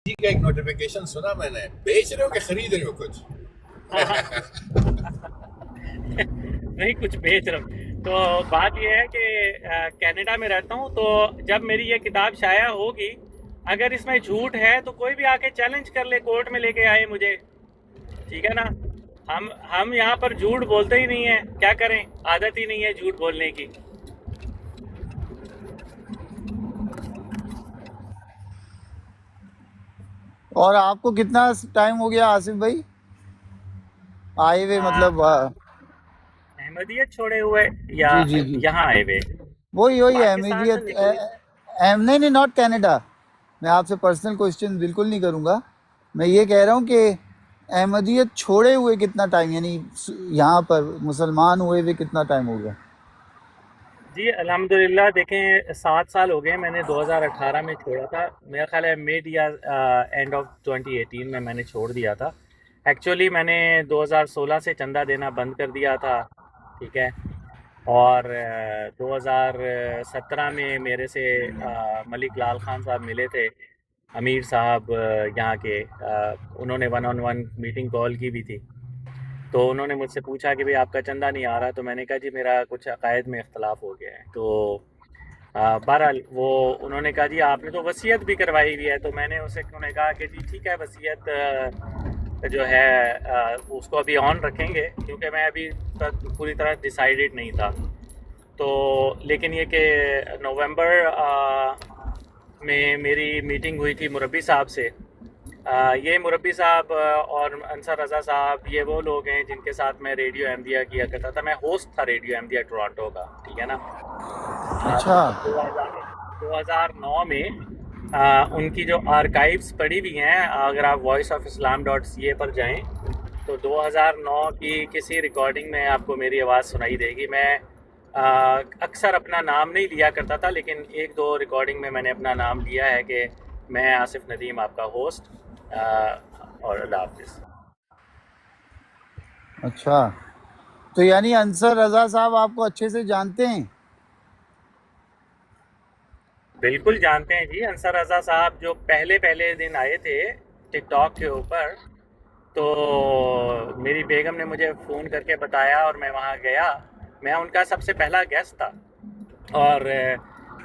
जी का एक नोटिफिकेशन सुना मैंने, बेच रहे हो कि खरीद रहे हो कुछ? हाँ हाँ। नहीं, कुछ बेच रहा हूँ। तो बात यह है कि कनाडा में रहता हूँ, तो जब मेरी ये किताब शाया होगी, अगर इसमें झूठ है तो कोई भी आके चैलेंज कर ले, कोर्ट में लेके आए मुझे। ठीक है ना? हम यहाँ पर झूठ बोलते ही नहीं है, क्या करें, आदत ही नहीं है झूठ बोलने की। और आपको कितना टाइम हो गया आसिफ भाई आए हुए, मतलब अहमदियत छोड़े हुए या जी जी जी, यहाँ आए हुए? वही वही पाकिस्तान से अहमदियत निकले। नहीं नहीं, नॉट कनाडा। मैं आपसे पर्सनल क्वेश्चन बिल्कुल नहीं करूँगा। मैं ये कह रहा हूँ कि अहमदियत छोड़े हुए कितना टाइम, यानी यहाँ पर मुसलमान हुए हुए कितना टाइम हो गया? जी अल्हम्दुलिल्लाह, देखें 7 साल हो गए। मैंने 2018 में छोड़ा था, मेरा ख्याल है मिड या एंड ऑफ 2018 में मैंने छोड़ दिया था। एक्चुअली मैंने 2016 से चंदा देना बंद कर दिया था। ठीक है। और 2017 में मेरे से मलिक लाल खान साहब मिले थे, अमीर साहब यहाँ के। उन्होंने one on one meeting call की भी थी। तो उन्होंने मुझसे पूछा कि भाई आपका चंदा नहीं आ रहा, तो मैंने कहा जी मेरा कुछ अकायद में इख्तलाफ हो गया है। तो बहरहाल वो उन्होंने कहा जी आपने तो वसीयत भी करवाई हुई है। तो मैंने उन्हें कहा कि जी ठीक है, वसीयत जो है उसको अभी ऑन रखेंगे, क्योंकि मैं अभी तक पूरी तरह डिसाइडेड नहीं था। तो लेकिन ये कि नवंबर में मेरी मीटिंग हुई थी मुरब्बी साहब से। ये मुरब्बी साहब और अंसर रज़ा साहब, ये वो लोग हैं जिनके साथ मैं रेडियो अहमदिया किया करता था। मैं होस्ट था रेडियो अहमदिया टोरंटो का। ठीक है ना? अच्छा। 2009 में उनकी जो आर्काइव्स पड़ी हुई हैं, अगर आप voice of Islam dot C A पर जाएं, तो 2009 की किसी रिकॉर्डिंग में आपको मेरी आवाज़ सुनाई देगी। मैं अक्सर अपना नाम नहीं लिया करता था, लेकिन एक दो रिकॉर्डिंग में मैंने अपना नाम लिया है कि मैं आसिफ नदीम आपका होस्ट। और अल्लाह हाफिज़। अच्छा, तो यानी अंसर रजा साहब आपको अच्छे से जानते हैं? बिल्कुल जानते हैं जी। अंसर रज़ा साहब जो पहले पहले दिन आए थे टिकटॉक के ऊपर, तो मेरी बेगम ने मुझे फ़ोन करके बताया और मैं वहाँ गया। मैं उनका सबसे पहला गेस्ट था। और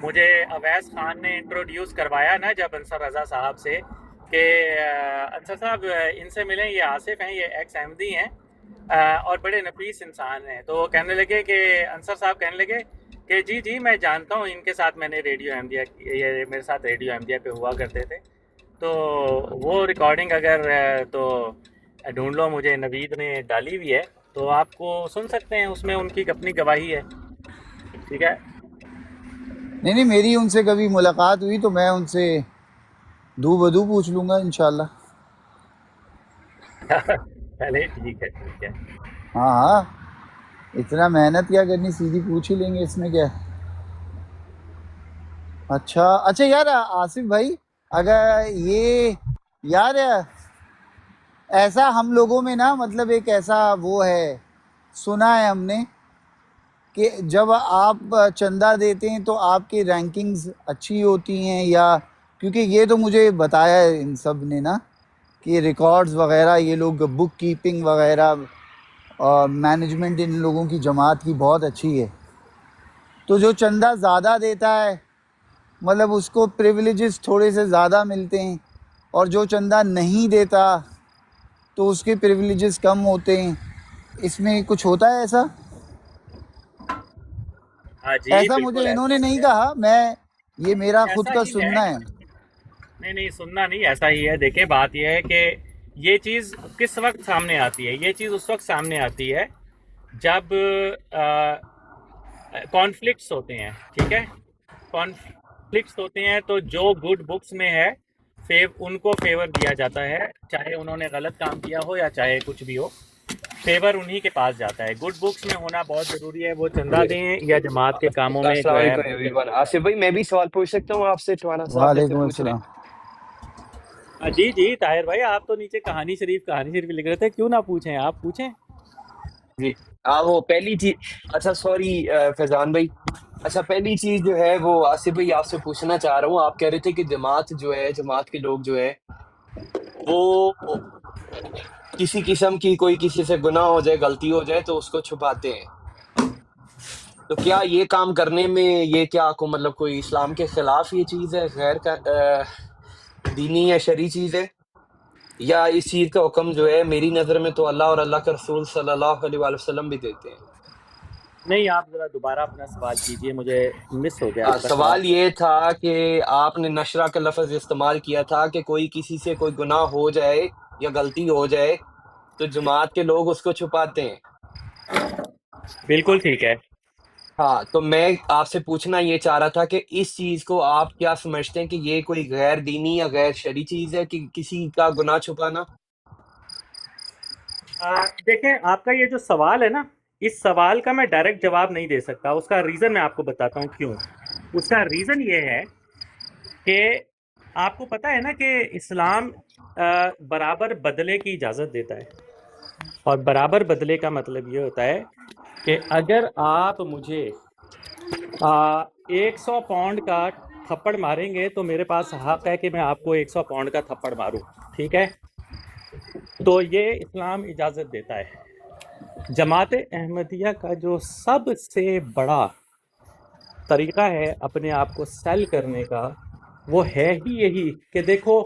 मुझे अवैस खान ने इंट्रोड्यूस करवाया ना जब अंसर रज़ा साहब से, कि अंसर साहब इनसे मिलें, ये आसिफ हैं, ये एक्स अहमदी हैं और बड़े नफीस इंसान हैं। तो वो कहने लगे कि अंसर साहब कहने लगे कि जी जी मैं जानता हूँ, इनके साथ मैंने रेडियो अहमदिया, ये मेरे साथ रेडियो अहमदिया पे हुआ करते थे। तो वो रिकॉर्डिंग अगर तो ढूंढ लो, मुझे नवीद ने डाली हुई है, तो आपको सुन सकते हैं, उसमें उनकी अपनी गवाही है। ठीक है। नहीं नहीं, मेरी उनसे कभी मुलाकात हुई तो मैं उनसे दू बदू पूछ लूँगा इंशाल्लाह। चले ठीक है, ठीक है। हाँ हाँ, इतना मेहनत क्या करनी, सीधी पूछ ही लेंगे, इसमें क्या है। अच्छा अच्छा यार आसिफ भाई, अगर ये यार ऐसा हम लोगों में ना, मतलब एक ऐसा वो है, सुना है हमने कि जब आप चंदा देते हैं तो आपकी रैंकिंग्स अच्छी होती हैं, या क्योंकि ये तो मुझे बताया है इन सब ने ना कि रिकॉर्ड्स वगैरह ये लोग बुक कीपिंग वगैरह और मैनेजमेंट इन लोगों की जमात की बहुत अच्छी है। तो जो चंदा ज़्यादा देता है मतलब उसको प्रिविलेजेस थोड़े से ज़्यादा मिलते हैं, और जो चंदा नहीं देता तो उसके प्रिविलेजेस कम होते हैं। इसमें कुछ होता है ऐसा? हाँ जी, ऐसा मुझे बिल्कुल ऐसा इन्होंने ही नहीं है। कहा, मैं ये मेरा खुद ऐसा का ही है। सुनना है। नहीं नहीं, सुनना नहीं, ऐसा ही है। देखिए बात यह है कि ये चीज़ किस वक्त सामने आती है? ये चीज़ उस वक्त सामने आती है जब कॉन्फ्लिक्ट्स होते हैं। ठीक है। कॉन्फ्लिक्ट्स होते हैं, तो जो गुड बुक्स में है उनको फेवर दिया जाता है, चाहे उन्होंने गलत काम किया हो या चाहे कुछ भी हो, फेवर उन्हीं के पास जाता है। गुड बुक्स में होना बहुत ज़रूरी है, वो चंदा दें या जमात के कामों में जो अस्सलाम है वालेकुम मदद एवरीवन। करें। आसिफ भाई, मैं भी सवाल पूछ सकता हूँ आपसे? टवाना साहब जैसे वालेकुम पूछ रहे अस्सलाम। हैं। जी जी ताहिर भाई, आप तो नीचे कहानी शरीफ लिख रहे थे, क्यों ना पूछें, आप पूछें। जी। वो पहली चीज, अच्छा सॉरी फैजान भाई। अच्छा, पहली चीज जो है वो आसिफ भाई आपसे पूछना चाह रहा हूँ। आप कह रहे थे कि जमात जो है, जमात के लोग जो है वो किसी किस्म की कोई किसी से गुनाह हो जाए, गलती हो जाए तो उसको छुपाते हैं। तो क्या ये काम करने में ये क्या को मतलब कोई इस्लाम के खिलाफ ये चीज है, गैर का दीनी या शरी चीज है, या इस चीज का हुक्म जो है मेरी नजर में तो अल्लाह और अल्लाह के रसूल सल्लल्लाहु अलैहि वसल्लम भी देते हैं। नहीं, आप जरा दोबारा अपना सवाल कीजिए, मुझे मिस हो गया आपका सवाल सवाल। ये था कि आपने नशरा का लफ्ज इस्तेमाल किया था कि कोई किसी से कोई गुनाह हो जाए या गलती हो जाए तो जमात के लोग उसको छुपाते हैं। बिल्कुल ठीक है। हाँ, तो मैं आपसे पूछना ये चाह रहा था कि इस चीज को आप क्या समझते हैं कि ये कोई गैर दीनी या गैर शरी चीज है कि किसी का गुनाह छुपाना? देखें, आपका ये जो सवाल है ना, इस सवाल का मैं डायरेक्ट जवाब नहीं दे सकता। उसका रीज़न मैं आपको बताता हूँ क्यों। उसका रीज़न ये है कि आपको पता है ना कि इस्लाम बराबर बदले की इजाज़त देता है, और बराबर बदले का मतलब ये होता है कि अगर आप मुझे 100 पाउंड का थप्पड़ मारेंगे तो मेरे पास हक है कि मैं आपको 100 पाउंड का थप्पड़ मारूं, ठीक है? तो ये इस्लाम इजाज़त देता है। जमात अहमदिया का जो सबसे बड़ा तरीक़ा है अपने आप को सेल करने का, वो है ही यही कि देखो,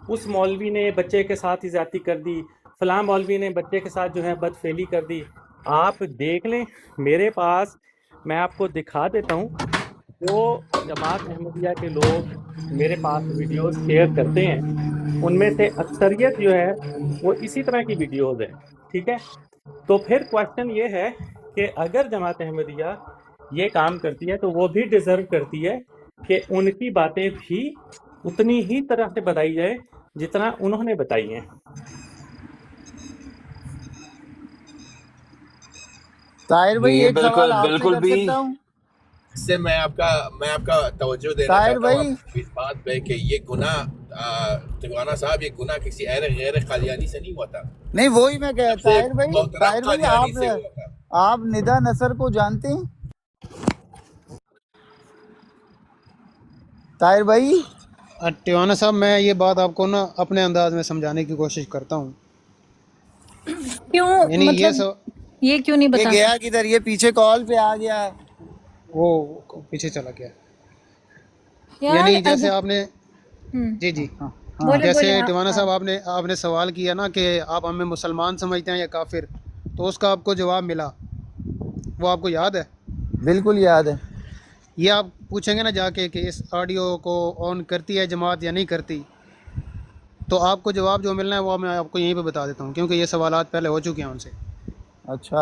उस मौलवी ने बच्चे के साथ ही ज़्यादती कर दी, फ़लाँ मौलवी ने बच्चे के साथ जो है बदफ़ेली कर दी। आप देख लें, मेरे पास, मैं आपको दिखा देता हूँ, जो जमात अहमदिया के लोग मेरे पास वीडियोज़ शेयर करते हैं, उनमें से अक्सरियत जो है वो इसी तरह की वीडियोज़ है, ठीक है? तो फिर क्वेश्चन ये है कि अगर जमात अहमदिया ये काम करती है तो वो भी डिज़र्व करती है कि उनकी बातें भी उतनी ही तरह से बताई जाए जितना उन्होंने बताई हैं। ताहिर भाई ये एक सवाल बिल्कुल आपसे बिल्कुल कर भी सकता हूँ? इससे मैं आपका तवज्जो देना ताहिर चाहता हूँ भाई, आपकी इस बात पे कि ये गुनाह तिवाना साहब, ये गुनाह किसी गैर कादियानी से नहीं हुआ था, नहीं वही मैं कह, सबसे मोहतरम ताहिर भाई कादियानी से हुआ था। आप निदा नसर को जानते हैं? ताहिर भाई, टिवाना साहब, मैं ये बात आपको ना अपने अंदाज में समझाने की कोशिश करता हूँ। क्यों, यानी ये मतलब ये क्यों नहीं ये बता गया किधर? ये पीछे कॉल पे आ गया। वो पीछे चला गया। यार यानी जैसे अगर आपने, जी जी, हाँ हाँ बोले जैसे बोले टिवाना साहब आपने सवाल किया ना कि आप हमें मुसलमान समझते हैं या काफिर, तो उसका आपको जवाब मिला, वो आपको याद है? बिल्कुल याद है। ये आप पूछेंगे ना जाके कि इस ऑडियो को ऑन करती है जमात या नहीं करती, तो आपको जवाब जो मिलना है वो मैं आपको यहीं पे बता देता हूँ, क्योंकि ये सवालात पहले हो चुके हैं उनसे। अच्छा,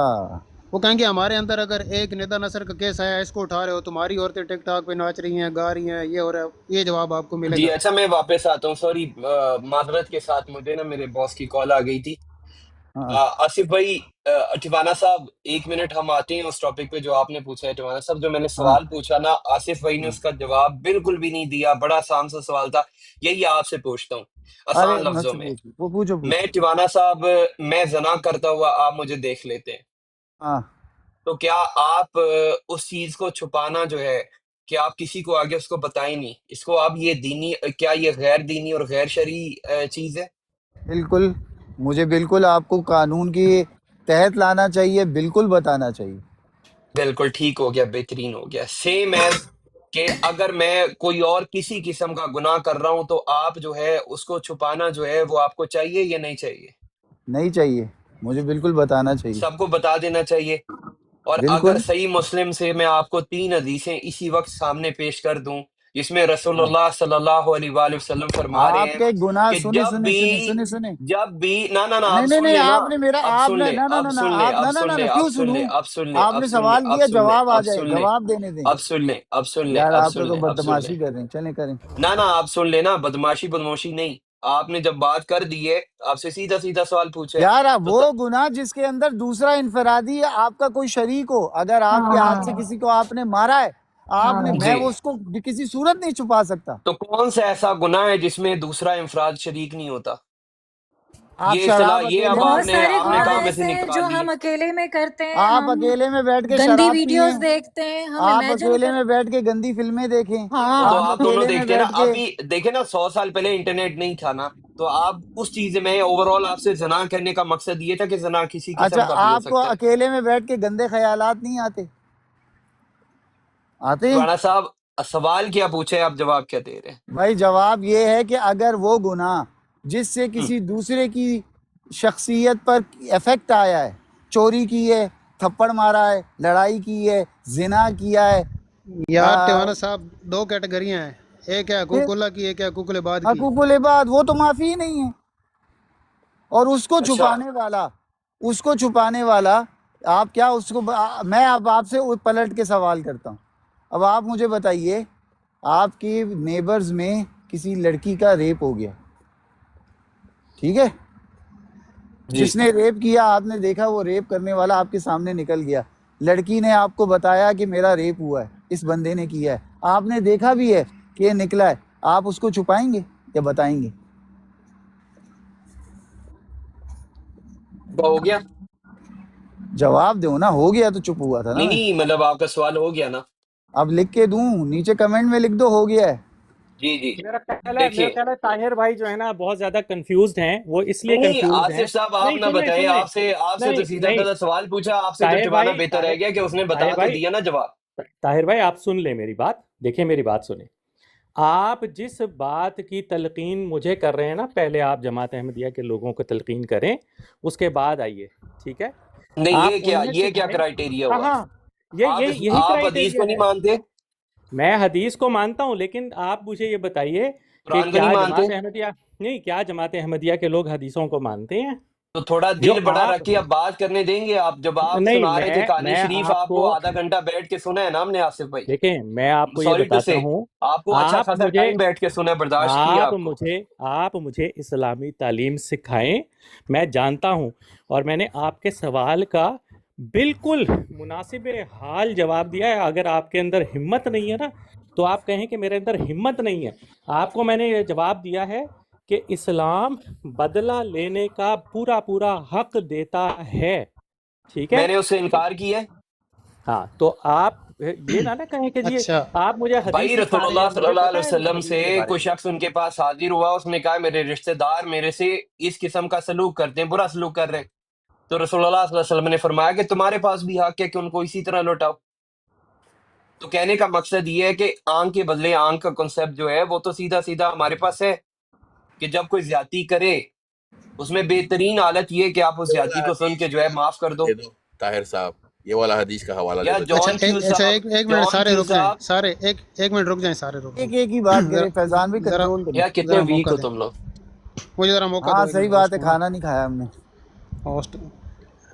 वो कहेंगे हमारे अंदर अगर एक निदा नसर का केस आया, इसको उठा रहे हो, तुम्हारी औरतें टिकटॉक पे नाच रही हैं, गा रही हैं, ये हो रहा है, ये जवाब आपको जी। मिलेगा। अच्छा, मैं वापस आता हूँ, सॉरी, माजरत के साथ मुझे ना मेरे बॉस की कॉल आ गई थी। हाँ आसिफ भाई, टिवाना साहब, 1 मिनट हम आते हैं उस टॉपिक पे जो आपने पूछा है। टिवाना साहब, जो मैंने हाँ सवाल पूछा ना, आसिफ भाई ने हाँ। उसका जवाब बिल्कुल भी नहीं दिया, बड़ा आसान सा सवाल था। यही आपसे पूछता हूँ अरे आसान लफ्जों मुझसे में। पूछो, वो पूछो मैं पूछो। टिवाना साहब, मैं जना करता हुआ आप मुझे देख लेते हैं, हाँ, तो क्या आप उस चीज को छुपाना जो है कि आप किसी को आगे उसको बताएं नहीं, इसको आप ये दीनी, क्या ये गैर दीनी और गैर शरई चीज है? बिल्कुल। मुझे बिल्कुल आपको कानून के तहत लाना चाहिए, बिल्कुल बताना चाहिए। बिल्कुल ठीक हो गया, बेहतरीन हो गया। सेम एज कि अगर मैं कोई और किसी किस्म का गुनाह कर रहा हूं तो आप जो है उसको छुपाना जो है वो आपको चाहिए या नहीं चाहिए? नहीं चाहिए, मुझे बिल्कुल बताना चाहिए। सबको बता देना चाहिए। और अगर बिल्कुल। सही मुस्लिम से मैं आपको 3 हदीसें इसी वक्त सामने पेश कर दूं, जिसमें हाँ। रसूलुल्लाह सल्लल्लाहु अलैहि वसल्लम फरमा रहे हैं आपके गुनाह, कि सुने सुने सुने सुने सुने। जब भी ना ना ना, नहीं आप नहीं सुन नहीं, लेना, आपने मेरा, अब सुन आपने ले, ना ना अब ना ना, सुन ले, आप अब ना ना सुन ना ले, ना, अब क्यों सुन ले, सुनूं? अब सुन ले, अब आपने सुन ले, सवाल अब किया, सुन ले, जवाब आ अब जाए, सुन ले, जवाब देने दें। अब सुन ले, अब सुन ले, यार अब आप सुन तो ले, अब सुन ले। बदतमाशी कर रहे हैं, चलें करें। ना ना, आप सुन लेना, बदमाशी बदमाशी नहीं। आपने जब बात कर दी है, आपसे सीधा सीधा सवाल पूछा है, यार आप तो वो गुनाह जिसके अंदर दूसरा इनफरादी है, आपका कोई शरीक हो, अगर आपके हाथ से हाँ किसी को आपने मारा है, आपने, हाँ मैं जी, वो उसको किसी सूरत नहीं छुपा सकता। तो कौन सा ऐसा गुनाह है जिसमें दूसरा इंफराद शरीक नहीं होता? आप ये शराब ये अब अकेले बहुत आपने सारे आपने गुनाह कहाँ में ऐसे से हैं जो निकाल लिए? हम अकेले में करते हैं। आप हम अकेले में बैठ के गंदी शराब वीडियोस पिए, देखते हैं, हम आप इमेजिन अकेले कर। में बैठ के गंदी फिल्में देखें, तो हाँ, आप आप दोनों अकेले में देखते हैं ना, बैठ के। अभी देखे ना 100 साल पहले इंटरनेट नहीं था ना, तो आप उस चीज में ओवरऑल आपसे जना करने का मकसद ये था कि जना किसी अच्छा, किस्म का भी हो आपको सकता है। अकेले में बैठ के गंदे ख्यालात नहीं आते? आते हैं? राणा साहब, सवाल क्या पूछे, आप जवाब क्या दे रहे हैं? भाई जवाब ये है कि अगर वो गुनाह जिससे हम्म, किसी दूसरे की शख्सियत पर इफेक्ट आया है, चोरी की है, थप्पड़ मारा है, लड़ाई की है, जिना किया है, यार आ, टिवाना साहब, दो कैटेगरियां हैं, एक है फिर हकूकुल्लाह की, एक है हकूकुल-ए-बाद की। हकूकुल इबाद, वो तो माफी ही नहीं है। और अच्छा, उसको छुपाने वाला, आप क्या उसको मैं अब आपसे पलट के सवाल करता हूँ। अब आप मुझे बताइए, आपके नेबर्स में किसी लड़की का रेप हो गया, ठीक है? जी, जिसने रेप किया, आपने देखा वो रेप करने वाला आपके सामने निकल गया, लड़की ने आपको बताया कि मेरा रेप हुआ है, इस बंदे ने किया है, आपने देखा भी है कि ये निकला है, आप उसको छुपाएंगे या बताएंगे? तो हो गया। जवाब दो ना, हो गया तो चुप हुआ था ना नहीं मैं। नहीं, मतलब आपका सवाल हो गया ना। अब लिख के दूं, नीचे कमेंट में लिख दो हो गया है। जी जी, मेरा देखिए। ख्याल है ताहिर भाई जो है ना बहुत ज्यादा कंफ्यूज्ड हैं, वो इसलिए नहीं नहीं, कंफ्यूज्ड हैं। आसिफ साहब आप नहीं ना सुन ले बताएं, सुन ले। आपसे आपसे तो नहीं सीधा नहीं साधा सवाल पूछा, आपसे तो ताहिर चुबाना भाई, बेहतर है क्या कि उसने बता ताहिर तो भाई, दिया ना जवाब। ताहिर भाई आप सुन ले मेरी बात, देखिए मेरी बात सुने। आप जिस बात की तलकीन मुझे कर रहे हैं ना, पहले आप जमात अहमदिया के लोगों को तलकीन करें, उसके बाद आइए, ठीक है? नहीं, आप उन्हें ये क्या सिखाएं। क्राइटेरिया हाँ हुआ? हाँ, यही आप हदीस को क्राइटेरिया नहीं है। मानते? मैं हदीस को मानता हूँ, लेकिन आप मुझे ये बताइए कि कुरान को नहीं क्या मानते? जमात अहमदिया, नहीं, क्या जमात अहमदिया के लोग हदीसों को मानते हैं? तो थोड़ा जो दिल बड़ा आप, रखिए, आप बात करने देंगे। आप जब आप नहीं, सुना रहे थे कहानी मैं शरीफ, आपको, आपको आधा घंटा बैठ के सुना है ना हमने, आसिफ भाई। देखें मैं आपको ये सॉरी टू बताता से, हूँ। आपको अच्छा आप खासा मुझे टाइम बैठ के सुना है, बर्दाश्त किया आपको। आप मुझे इस्लामी तालीम सिखाएं, मैं जानता हूँ। और मैंने आपके सवाल का बिल्कुल मुनासिब हाल जवाब दिया है। अगर आपके अंदर हिम्मत नहीं है ना, तो आप कहें कि मेरे अंदर हिम्मत नहीं है। आपको मैंने ये जवाब दिया है कि इस्लाम बदला लेने का पूरा पूरा हक देता है, ठीक है? मैंने उससे इनकार किया है? हाँ, तो आप ये ना कहें कि जी अच्छा, आप मुझे हदीस भाई सिखा रहे हैं, रसूलुल्लाह मुझे सल्लल्लाहु पता अलैहि है उस वसल्लम से हदीस के बारे कोई में। शख्स उनके पास हाजिर हुआ, उसने कहा मेरे रिश्तेदार मेरे से इस किस्म का सलूक करते हैं, बुरा सलूक कर रहे हैं। तो रसूलुल्लाह सल्लल्लाहु अलैहि वसल्लम ने फरमाया कि तुम्हारे पास भी हक है कि उनको इसी तरह लौटाओ। तो कहने का मकसद ये है कि आंख के बदले आंख का कॉन्सेप्ट जो है वो तो सीधा सीधा हमारे पास है, कि जब कोई ज्यादती करे उसमें बेहतरीन हालत ये है कि आप उस ये ज्यादती वाला को सुन हदीस के जो का है माफ कर हवाला दो। दे दो ताहिर साहब, ये वाला हदीस का हवाला दे या दो अच्छा, जरा। जॉन क्यू अच्छा, साहब, एक मिनट, जॉन सारे क्यू रुक जाएं, साहब, सारे एक मिनट रुक जाएं, सारे रुक एक एक ही बात जाएं। करे, फैजान भी जरा कंट्रोल करें। या कितने जरा वीक मौका हो दें, तुम लोग। मुझे जरा मौका हाँ दो, एक सही मिनट बात होस्ट है, को ना, खाना नहीं खाया हमने। होस्ट।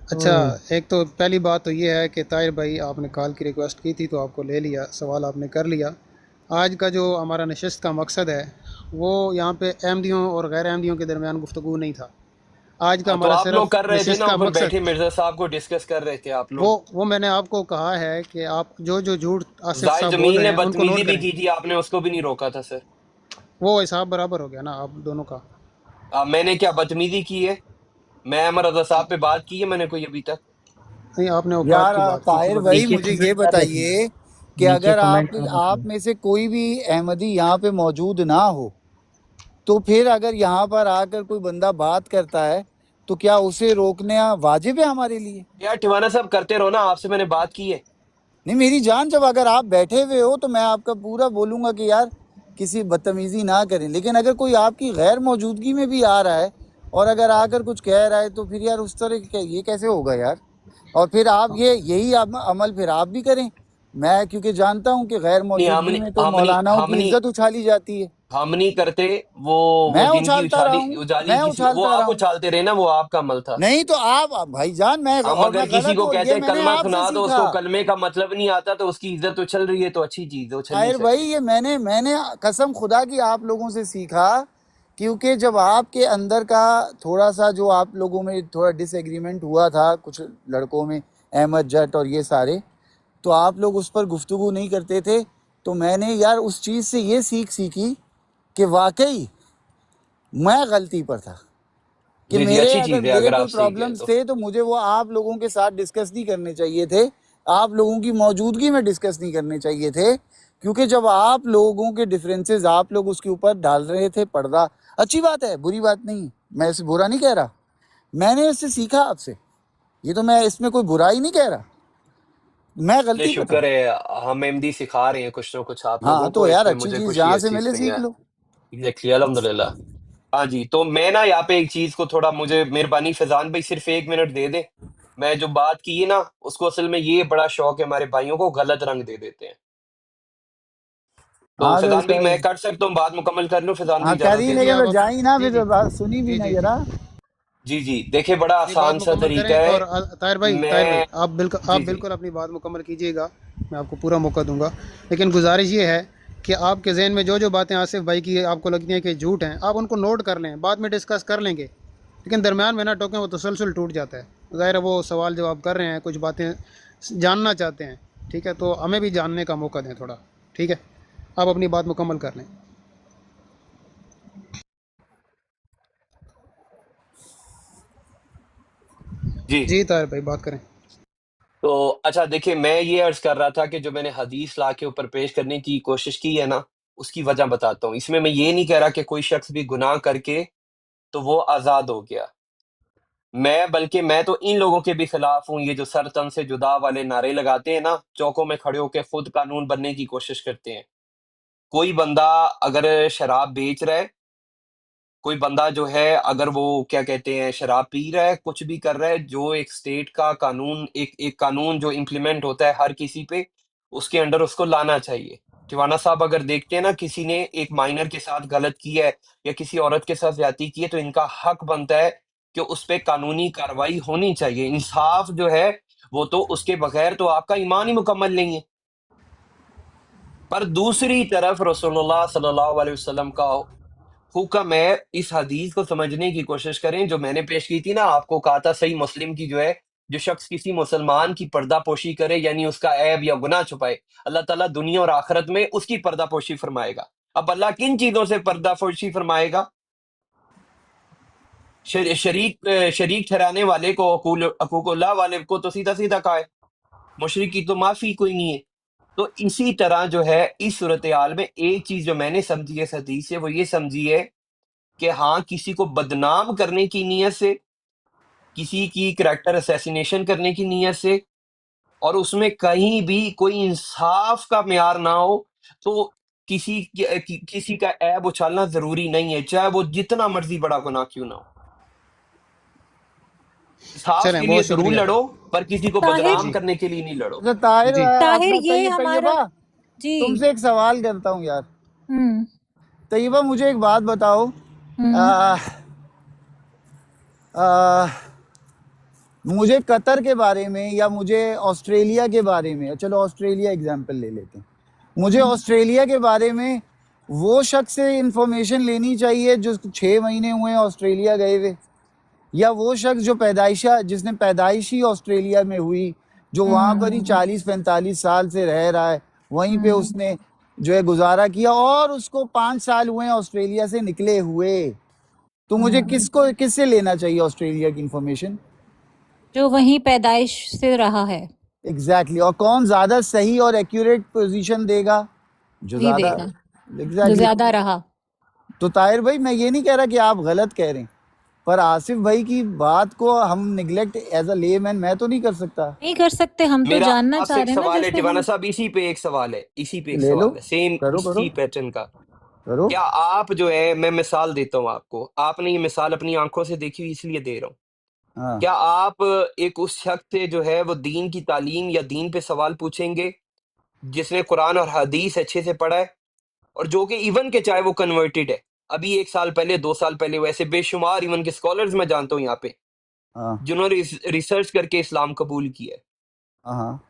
अच्छा, एक तो पहली बात तो ये है कि ताहिर भाई आपने कॉल की रिक्वेस्ट की थी तो आपको ले लिया, सवाल आपने कर लिया। आज का जो हमारा नशिस्त का मकसद है वो यहाँ पे अहमदियों और गैर अहमदियों के दरमियान गुफ्तगू नहीं था। आज का हाँ, तो हमारा आप लोग सिर्फ कर रहे थे नशिस्त ना, का ऊपर मकसद, बैठे मिर्जा साहब को डिस्कस कर रहे थे आप लोग। वो मैंने आपको कहा है कि आप जो जो झूठ आसिफ जायद साहब बोल जमील रहे ने हैं उनको बदतमीजी नोट भी करें। की थी, आपने उसको भी नहीं रोका था सर। वो हिसाब बराबर हो गया ना आप दोनों का। मैंने क्या बदतमीजी की है? मैं अमर रजा साहब पे बात की है मैंने कोई अभी तक? नहीं, आपने औकात यार की बात की थी ताहिर बस। भाई नीचे मुझे ये कमेंट कर रहे थे, बताइए कि नीचे अगर कमेंट कर रहे आप थे। में से कोई भी अहमदी यहाँ पे मौजूद ना हो, तो फिर अगर यहाँ पर आकर कोई बंदा बात करता है तो क्या उसे रोकना वाजिब है हमारे लिए? यार टिवाना साहब करते रहो ना, आपसे मैंने बात की है। नहीं मेरी जान, जब अगर आप बैठे हुए हो तो मैं आपका पूरा बोलूंगा कि यार किसी बदतमीजी ना करें, लेकिन अगर कोई आपकी गैर मौजूदगी में भी आ रहा है और अगर आकर कुछ कह रहा है तो फिर यार उस तरह ये कैसे होगा यार? और फिर आप यही अमल फिर आप भी करें। मैं क्योंकि जानता हूँ कि गैर नहीं, मौजूदगी में तो मौलानाओं की इज्जत उछाली जाती है। हम नहीं करते। वो मैं जिनकी उछालता रहा उछाली हूँ, उजाली मैं किसी, वो उछालता रहा आप हूँ। उछालते रहे ना, वो आपका अमल था। नहीं तो आप भाईजान, मैं हम और अगर मैं किसी गलत को हो, कहते ये हैं मैंने कलमा आपसे सुना दो, सीखा। उसको कलमे का मतलब नहीं आता तो उसकी इज्जत उछल रही है, तो अच्छी चीज है, उछल नहीं ताहिर भाई सकती। ये मैंने कसम खुदा की आप लोगों से सीखा, क्योंकि जब आपके अंदर का थोड़ा सा जो आप लोगों में थोड़ा डिसएग्रीमेंट हुआ था कुछ लड़कों में, अहमद जट और ये सारे, तो आप लोग उस पर गुफ्तगू नहीं करते थे। तो मैंने यार उस चीज़ से ये सीखी कि वाकई मैं गलती पर था। कि जी जी, मेरे अच्छी अगर चीज है मेरे अगर कोई आप सही कहें प्रॉब्लम्स तो। थे तो मुझे वो आप लोगों के साथ डिस्कस नहीं करने चाहिए थे, आप लोगों की मौजूदगी में डिस्कस नहीं करने चाहिए थे, क्योंकि जब आप लोगों के डिफरेंसेस आप लोग उसके ऊपर डाल रहे थे पर्दा, अच्छी बात है, बुरी बात नहीं, मैं इसे बुरा नहीं कह रहा, मैंने इससे सीखा आपसे, ये तो मैं इसमें कोई बुराई नहीं कह रहा, मैं नहीं, गलती पे था। शुक्र है हम एमडी सिखा रहे हैं कुछ ना कुछ आप हाँ लोगों तो को, यार इसमें अच्छी मुझे चीज खुशी है जहाँ इस से चीज मिले पे। सीख लो। एग्जैक्टली, अल्हम्दुलिल्लाह। हाँ जी, तो मैं ना यहाँ पे एक चीज को थोड़ा, मुझे मेहरबानी फैजान भाई सिर्फ 1 मिनट दे दे। मैं जो बात की है ना, उसको असल में ये बड़ा शौक है हमारे भाइयों को, गलत रंग दे देते हैं। तो हाँ तो फैजान भाई इसका, मैं कर सकता हूँ, बात मुकम्मल कर लूँ, फैजान हाँ भाई कर इजाजत ही दे जी दें। लेंगे आप फिर, जा अपनी ही ना, जी फिर जी बात सुनी भी जी ना जी जी जरा। जी जी, देखिए बड़ा जी, बात आसान सा मुकम्मल तरीका करें। है। और ताहिर भाई मैं आप जी जी बिल्कुल अपनी बात मुकम्मल कीजिएगा, मैं आपको पूरा मौका दूंगा। लेकिन गुजारिश ये है कि आपके जहन में जो जो बातें आसिफ भाई की आपको लगती हैं कि झूठ हैं, आप उनको नोट कर लें, बाद में डिस्कस कर लेंगे, लेकिन दरमियान में ना टोकें, वो तसलसल टूट जाता है। ज़ाहिर है वो सवाल जवाब कर रहे हैं, कुछ बातें जानना चाहते हैं, ठीक है, तो हमें भी जानने का मौका दें थोड़ा, ठीक है। आप अपनी बात मुकम्मल कर लें। जी। जी ताहिर भाई बात करें। तो अच्छा देखिए, मैं ये अर्ज कर रहा था कि जो मैंने हदीस ला के ऊपर पेश करने की कोशिश की है ना, उसकी वजह बताता हूँ। इसमें मैं ये नहीं कह रहा कि कोई शख्स भी गुनाह करके तो वो आज़ाद हो गया। बल्कि मैं तो इन लोगों के भी खिलाफ हूँ, ये जो सर तन से जुदा वाले नारे लगाते हैं ना, चौकों में खड़े होके खुद कानून बनने की कोशिश करते हैं। कोई बंदा अगर शराब बेच रहा है, कोई बंदा जो है अगर वो क्या कहते हैं शराब पी रहा है, कुछ भी कर रहा है, जो एक स्टेट का कानून, एक एक कानून जो इम्प्लीमेंट होता है हर किसी पे, उसके अंडर उसको लाना चाहिए। टिवाना साहब अगर देखते हैं ना, किसी ने एक माइनर के साथ गलत किया है या किसी औरत के साथ ज्यादती की है, तो इनका हक बनता है कि उस पे कानूनी कार्रवाई होनी चाहिए। इंसाफ जो है वो तो उसके बगैर तो आपका ईमान ही मुकम्मल नहीं है। पर दूसरी तरफ रसूलुल्लाह सल्लल्लाहु अलैहि वसल्लम का हुक्म है, इस हदीस को समझने की कोशिश करें जो मैंने पेश की थी ना, आपको कहा था सही मुस्लिम की जो है, जो शख्स किसी मुसलमान की पर्दापोशी करे यानी उसका ऐब या गुनाह छुपाए, अल्लाह ताला दुनिया और आखिरत में उसकी पर्दापोशी फरमाएगा। अब अल्लाह किन चीजों से पर्दापोशी फरमाएगा? शरीक ठहराने वाले को, अकूकुल्लाह वाले को तो सीधा सीधा कहा है, मुशरिक की तो माफी कोई नहीं है। तो इसी तरह जो है इस सूरत हाल में एक चीज जो मैंने समझी है इस हदीस से, वो ये समझी है कि हाँ, किसी को बदनाम करने की नीयत से, किसी की करैक्टर असैसिनेशन करने की नीयत से, और उसमें कहीं भी कोई इंसाफ का म्यार ना हो, तो किसी का ऐब उछालना जरूरी नहीं है, चाहे वो जितना मर्जी बड़ा गुनाह क्यों ना हो। इंसाफ चलें, के लिए बहुत जरूर शुक्रिया। लड़ो, पर किसी को ताहिर बदनाम जी करने के लिए नहीं लड़ो। अच्छा ताहिर जी ताहिर अपना ये हमारा तैयबा, जी तुमसे एक सवाल करता हूँ यार, हम्म तैयबा मुझे एक बात बताओ, हम्म आ, आ, मुझे कतर के बारे में या मुझे ऑस्ट्रेलिया के बारे में, चलो ऑस्ट्रेलिया एग्जांपल ले लेते हैं, मुझे हम्म ऑस्ट्रेलिया के बारे में वो शख्स से इंफॉर्मेशन लेनी चाहिए जो 6 महीने हुए हैं ऑस्ट्रेलिया गए हुए, या वो शख्स जो जिसने पैदाइश ही ऑस्ट्रेलिया में हुई, जो वहाँ पर ही हम्म 40-45 साल से रह रहा है, वहीं पे हम्म उसने जो है गुजारा किया, और उसको 5 साल हुए हैं ऑस्ट्रेलिया से निकले हुए, तो मुझे हम्म किससे लेना चाहिए ऑस्ट्रेलिया की इंफॉर्मेशन? जो वहीं पैदाइश से रहा है एग्जैक्टली, और कौन ज़्यादा सही और एक्यूरेट पोजीशन देगा? जो वही ज़्यादा, देगा जो एग्जैक्टली। ज्यादा रहा। तो ताहिर भाई मैं ये नहीं कह रहा कि आप गलत कह रहे हैं, पर आसिफ भाई की बात को हम निगलेक्ट एज अ लेमैन मैं तो नहीं कर सकता। नहीं कर सकते, हम तो मेरा जानना आपसे चाह एक रहे हैं ना, सवाल है जैसे टिवाना हम साहब, इसी पे एक सवाल है, इसी पे एक ले लो, सवाल है, सेम करो करो इसी पैटर्न का। करो। क्या आप जो है, मैं मिसाल देता हूँ आपको, आपने ये मिसाल अपनी आंखों से देखी हुई इसलिए दे रहा हूँ। हाँ क्या आप एक उस शख्स से जो है वो दीन की तालीम या दीन पे सवाल पूछेंगे जिसने कुरान और हदीस अच्छे से पढ़ा है, और जो कि इवन के चाहे वो कन्वर्टेड है, अभी 1 साल पहले 2 साल पहले, वैसे बेशुमार इवन के स्कॉलर्स मैं जानता हूँ यहाँ पे, हाँ जिन्होंने रिसर्च करके इस्लाम कबूल किया है। हाँ हाँ।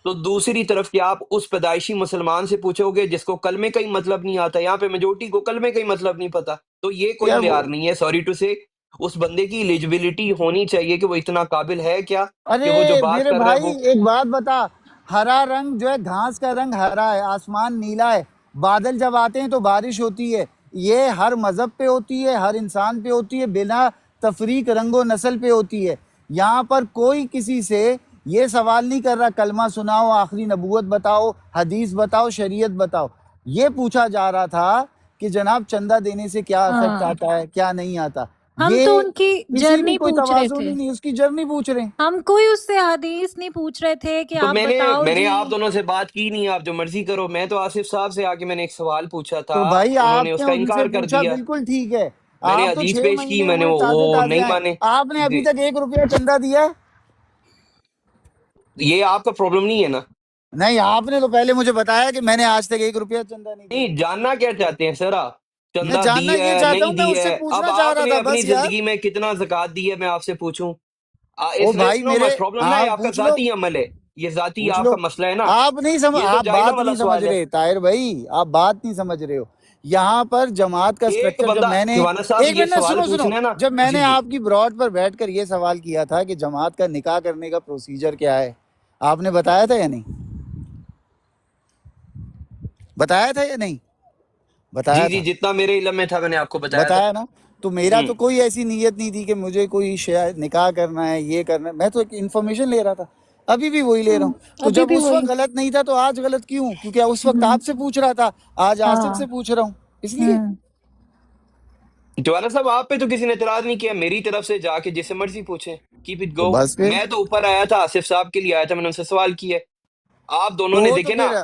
तो दूसरी तरफ क्या आप उस पैदाइशी मुसलमान से पूछोगे जिसको कलमे का ही मतलब नहीं आता? यहाँ पे मेजोरिटी को कलमे का ही मतलब नहीं पता, तो ये कोई यार वो, म्यार नहीं है, सॉरी टू से। उस बंदे की एलिजिबिलिटी होनी चाहिए कि वो इतना काबिल है क्या कि वो जो अरे बात मेरे कर रहा है भाई वो। एक बात बता, हरा रंग जो है, घास का रंग हरा है, आसमान नीला है, बादल जब आते हैं तो बारिश होती है, ये हर मजहब पे होती है, हर इंसान पे होती है, बिना तफरीक रंगो नस्ल पे होती है। यहाँ पर कोई किसी से ये सवाल नहीं कर रहा कलमा सुनाओ, आखिरी नबूवत बताओ, हदीस बताओ, शरीयत बताओ। ये पूछा जा रहा था कि जनाब चंदा देने से क्या इफेक्ट हाँ आता है, क्या नहीं आता। हम ये तो उनकी किसी में जर्नी कोई पूछ रहे तवाज़ुन थे, ही नहीं, उसकी जर्नी पूछ रहे हैं। हम कोई उससे हदीस नहीं पूछ रहे थे कि तो आप मैंने बताओ मैंने जी। आप दोनों से बात की नहीं, आप जो मर्जी करो। मैं तो आसिफ साहब से आके मैंने एक सवाल पूछा था, तो भाई उन्होंने आपने उसका उनसे इनकार कर पूछा, दिया। बिल्कुल ठीक है। मैंने आप तो हदीस 6 पेश की, महीने मैंने हुए, ताजे वो ताजे नहीं आए। माने आपने अभी जी। तक 1 रुपया चंदा दिया है? ये आपका प्रॉब्लम नहीं है ना? नहीं, आपने तो पहले मुझे बताया कि मैंने आज तक 1 रुपया चंदा नहीं दिया। नहीं, जानना क्या चाहते हैं सर आप? मैं चंदा दी जानना ये है, चाहता नहीं हूँ, मैं दी उससे है? अब पूछना चाह रहा आपने था अपनी बस यार। जिंदगी में कितना ज़कात दी है, मैं आपसे पूछूं? ओ इस भाई नो मेरे, माई प्रॉब्लम ना, ये आप आपका पूछ लो, जाती अमल है, ये जाती पूछ लो। आपका मसला है ना। आप नहीं समझ, ये तो आप जायजा बात वाला नहीं समझ सवाल है। रहे ताहिर भाई, आप बात नहीं समझ रहे हो। यहाँ पर जमात का एक स्ट्रक्चर, जब बंदा मैंने, दीवाना साहब एक ये मिनट ना, सवाल सुनो सुनो, पूछना है ना। जब जी मैंने जी। आपकी ब्रॉड पर बैठकर ये सवाल किया था कि जमात का निकाह करने का प्रोसीजर क्या है, आपने बताया था या नहीं? बताया था या नहीं? जी बताया जी, था, जितना मेरे इल्म में था मैंने आपको बताया था। बताया ना। तो मेरा तो कोई ऐसी नीयत नहीं थी कि मुझे कोई निकाह करना है, ये करना है। मैं तो एक इन्फॉर्मेशन ले रहा था, अभी भी वही ले रहा हूँ। तो अभी जब भी उस वही। वक्त गलत नहीं था तो आज गलत क्यों? क्योंकि उस वक्त आपसे पूछ रहा था, आज आसिफ से हाँ। पूछ रहा हूँ, इसलिए। जवाना साहब, आप पे तो किसी ने इतराज नहीं किया, मेरी तरफ से जाके जिसे मर्जी पूछे, कीप इट तो गो। बस फिर, मैं तो ऊपर आया था, आसिफ साहब के लिए आया था, मैंने उनसे सवाल किया। आप दोनों ने तो देखे ना, फिर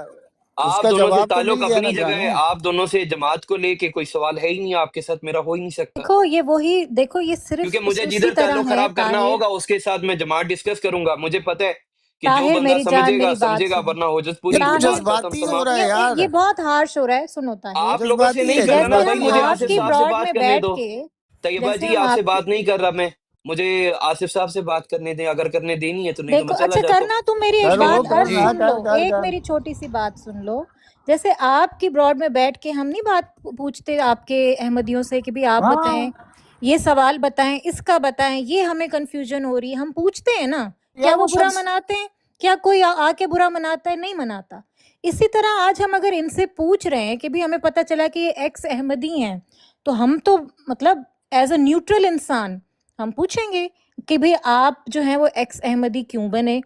आप उसका दोनों से जवाब तो मिल ताल्लुक गया ना अपनी जगह है, जानू। आप दोनों से जमात को लेके कोई सवाल है ही नहीं, आपके साथ मेरा हो ही नहीं सकता। देखो ये वही, देखो ये क्योंकि सिर्फ मुझे उसी जिधर तरह ताल्लुक है खराब करना ताहिर। होगा उसके साथ मैं जमात डिस्कस करूंगा। मुझे पता है कि जो ताहिर बंदा मेरी जान, समझेगा मेरी बात समझेगा, सुनो। वरना होजत ये पूरी, तो ताहिर जुबान खत्म जज्बाती हो तमाम। रहा है यार, ये बहुत हार्श हो रहा है, सुनो ताहिर। आप लोगों से जज्बाती नहीं है, कर रहा ना जैसे भाई, हम जज्बाती है मुझे आप। आसिफ आपकी साहब से ब्रॉड बात में करने बैठ दो। के, तैयबा जैसे जी, हम आपसे आपकी, बात नहीं कर रहा मैं, मुझे आसिफ साहब से बात करने दें, अगर करने देनी है तो, नहीं तो देखो मैं चला अच्छा जाता हूँ। करना, तुम मेरी एक करो बात करो अर्ज जी ना, सुन लो, कर एक कर। मेरी छोटी सी बात सुन लो। जैसे आपकी ब्रॉड में बैठ के हम नहीं बात पूछते आपके अहमदियों से कि भी आप बताएं, हाँ ये सवाल बताएं, इसका बताएं, ये हमें कंफ्यूजन हो रही है, हम पूछते हैं ना। क्या यार, वो वो बुरा शख्स, मनाते हैं? क्या कोई आके बुरा मनाता है? नहीं मनाता। इसी तरह आज हम अगर इनसे पूछ रहे हैं कि भी हमें पता चला कि ये एक्स अहमदी हैं, तो हम तो मतलब एज अ न्यूट्रल इंसान हम पूछेंगे कि भाई आप जो हैं वो एक्स अहमदी क्यों बने,